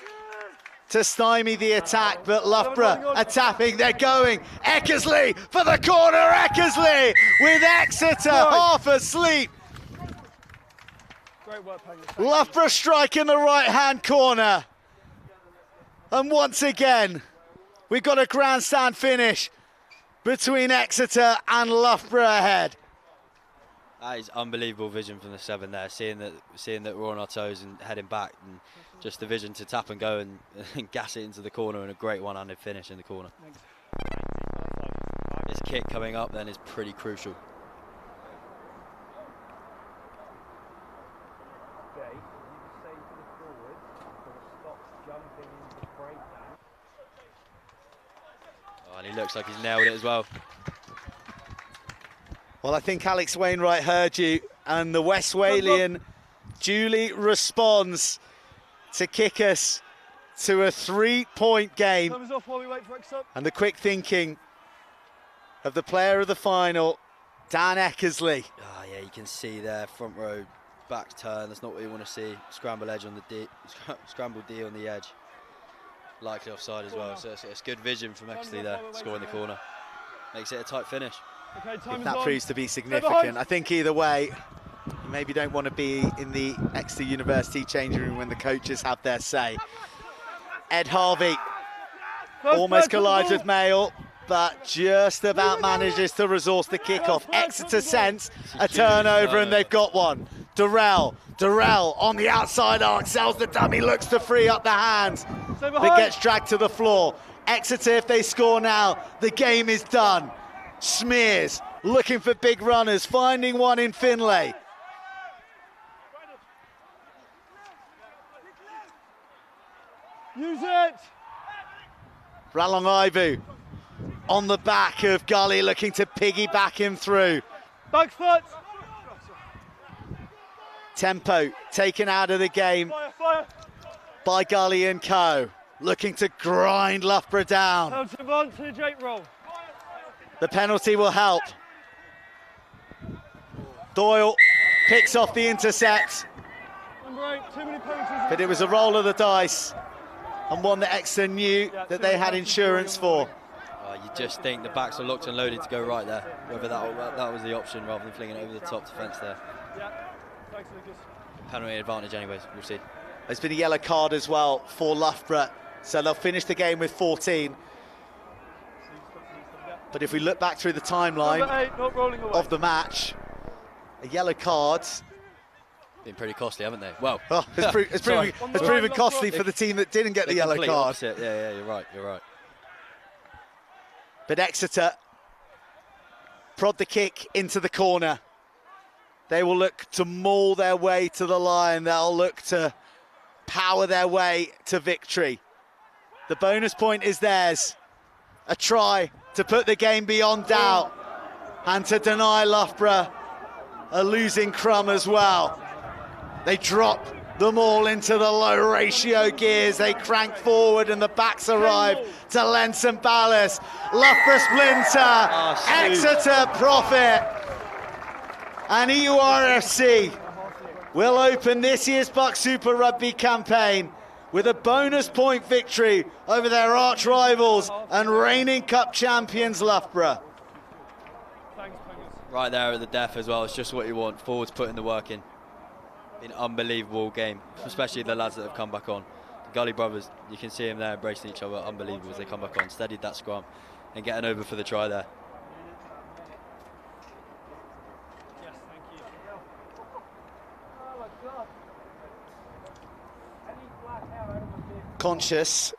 to stymie the attack, but Loughborough are tapping, they're going. Eckersley for the corner, Eckersley with Exeter half asleep. Great work, Penguin. Loughborough strike in the right-hand corner. And once again, we've got a grandstand finish between Exeter and Loughborough ahead. That is unbelievable vision from the 7 there, seeing that we're on our toes and heading back, and just the vision to tap and go and gas it into the corner, and a great one-handed finish in the corner. This kick coming up then is pretty crucial. Oh, and he looks like he's nailed it as well. Well, I think Alex Wainwright heard you, and the West Walian duly responds to kick us to a 3-point game. Time is off while we wait for Exeter. And the quick thinking of the player of the final, Dan Eckersley. Ah, yeah, you can see there, front row, back turn. That's not what you want to see. Scramble edge on the D, scramble D on the edge. Likely offside as well. So it's good vision from Exley there, scoring the corner. Makes it a tight finish. Okay, time If is that on. proves to be significant, I think either way, you maybe don't want to be in the Exeter University changing room when the coaches have their say. Ed Harvey almost collides with Mayle, but just about manages to resource the kickoff. Exeter sense a turnover, and they've got one. Durrell on the outside arc, sells the dummy, looks to free up the hands, but gets dragged to the floor. Exeter, if they score now, the game is done. Smears looking for big runners, finding one in Finlay. Use it! Ralong Ivu on the back of Gully, looking to piggyback him through. Back foot! Tempo taken out of the game Fire, fire! by Gully and co. Looking to grind Loughborough down. Time to run to the Jake roll. The penalty will help. Doyle picks off the intercept, Number 8, too many penalties. but it was a roll of the dice, and one that Exeter knew that they had insurance for. You just think the backs are locked and loaded to go right there, whether that was the option rather than flinging it over the top defence there. Yeah, thanks, Lucas. Penalty advantage anyways, we'll see. There's been a yellow card as well for Loughborough, so they'll finish the game with 14. But if we look back through the timeline Number 8, not rolling away. of the match, a yellow card. Been pretty costly, haven't they? Well, It's proven costly for the team that didn't get the yellow complete card. opposite. Yeah, you're right. But Exeter prod the kick into the corner. They will look to maul their way to the line. They'll look to power their way to victory. The bonus point is theirs. A try to put the game beyond doubt and to deny Loughborough a losing crumb as well. They drop them all into the low ratio gears. They crank forward and the backs arrive to Lenson Ballas. Loughborough splinter, Exeter profit. And EURFC will open this year's BUCS Super Rugby campaign with a bonus point victory over their arch rivals and reigning cup champions Loughborough. Thanks, Penguins. Right there at the death as well. It's just what you want. Forwards putting the work in. Been an unbelievable game, especially the lads that have come back on. The Gully brothers, you can see them there embracing each other. Unbelievable as they come back on. Steadied that scrum and getting over for the try there. Yes, thank you. Conscious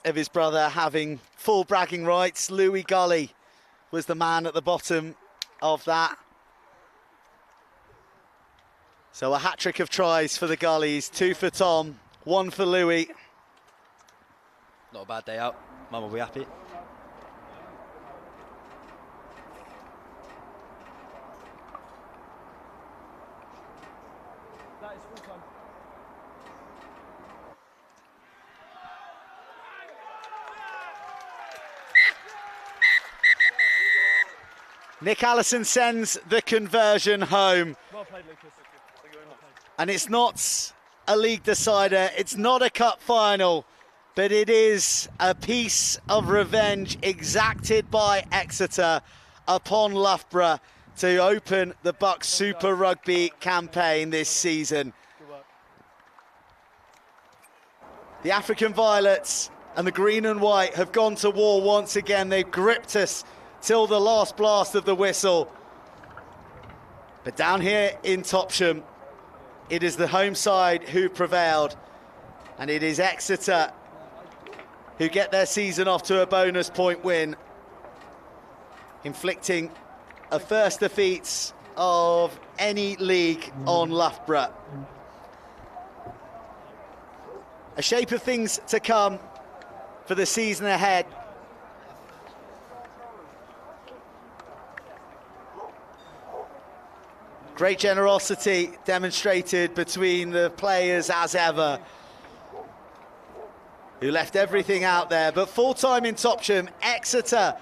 of his brother having full bragging rights, Louis Gully was the man at the bottom of that. So a hat-trick of tries for the Gullies, 2 for Tom, 1 for Louis. Not a bad day out. Mum will be happy. That is full time. Nick Allison sends the conversion home. Well played, Lucas. And it's not a league decider, it's not a cup final, but it is a piece of revenge exacted by Exeter upon Loughborough to open the BUCS Super Rugby campaign this season. The African Violets and the green and white have gone to war once again. They've gripped us till the last blast of the whistle. But down here in Topsham, it is the home side who prevailed, and it is Exeter who get their season off to a bonus point win, inflicting a first defeat of any league on Loughborough. A shape of things to come for the season ahead. Great generosity demonstrated between the players as ever, who left everything out there. But full time in Topsham, Exeter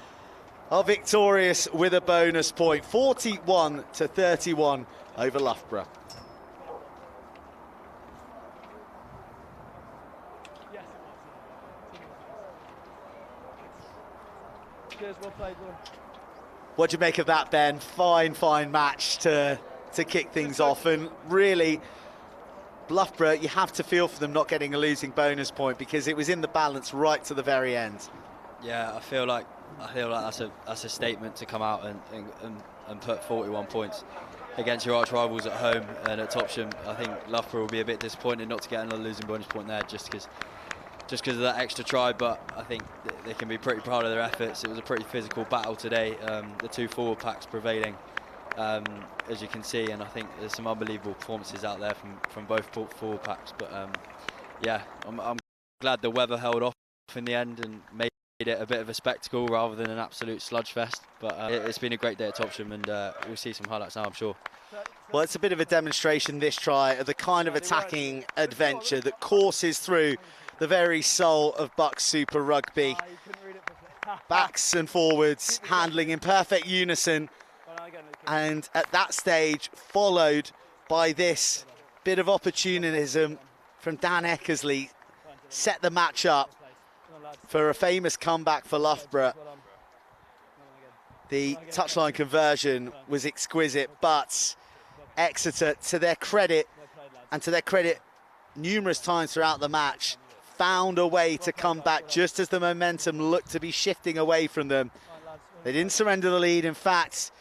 are victorious with a bonus point, 41-31 over Loughborough. What do you make of that, Ben? Fine match to kick things off, and really Loughborough, you have to feel for them not getting a losing bonus point, because it was in the balance right to the very end. Yeah, I feel like that's a statement to come out and put 41 points against your arch rivals at home and at Topsham. I think Loughborough will be a bit disappointed not to get another losing bonus point there, just because of that extra try, but I think they can be pretty proud of their efforts. It was a pretty physical battle today, the two forward packs prevailing, as you can see, and I think there's some unbelievable performances out there from both forward packs. But yeah, I'm glad the weather held off in the end and made it a bit of a spectacle rather than an absolute sludge fest. But it's been a great day at Topsham, and we'll see some highlights now, I'm sure. Well, it's a bit of a demonstration, this try, of the kind of attacking adventure that courses through the very soul of BUCS Super Rugby. Backs and forwards handling in perfect unison, and at that stage followed by this bit of opportunism from Dan Eckersley, set the match up for a famous comeback for Loughborough. The touchline conversion was exquisite, but Exeter, to their credit, and to their credit numerous times throughout the match, found a way to come back just as the momentum looked to be shifting away from them. They didn't surrender the lead. In fact,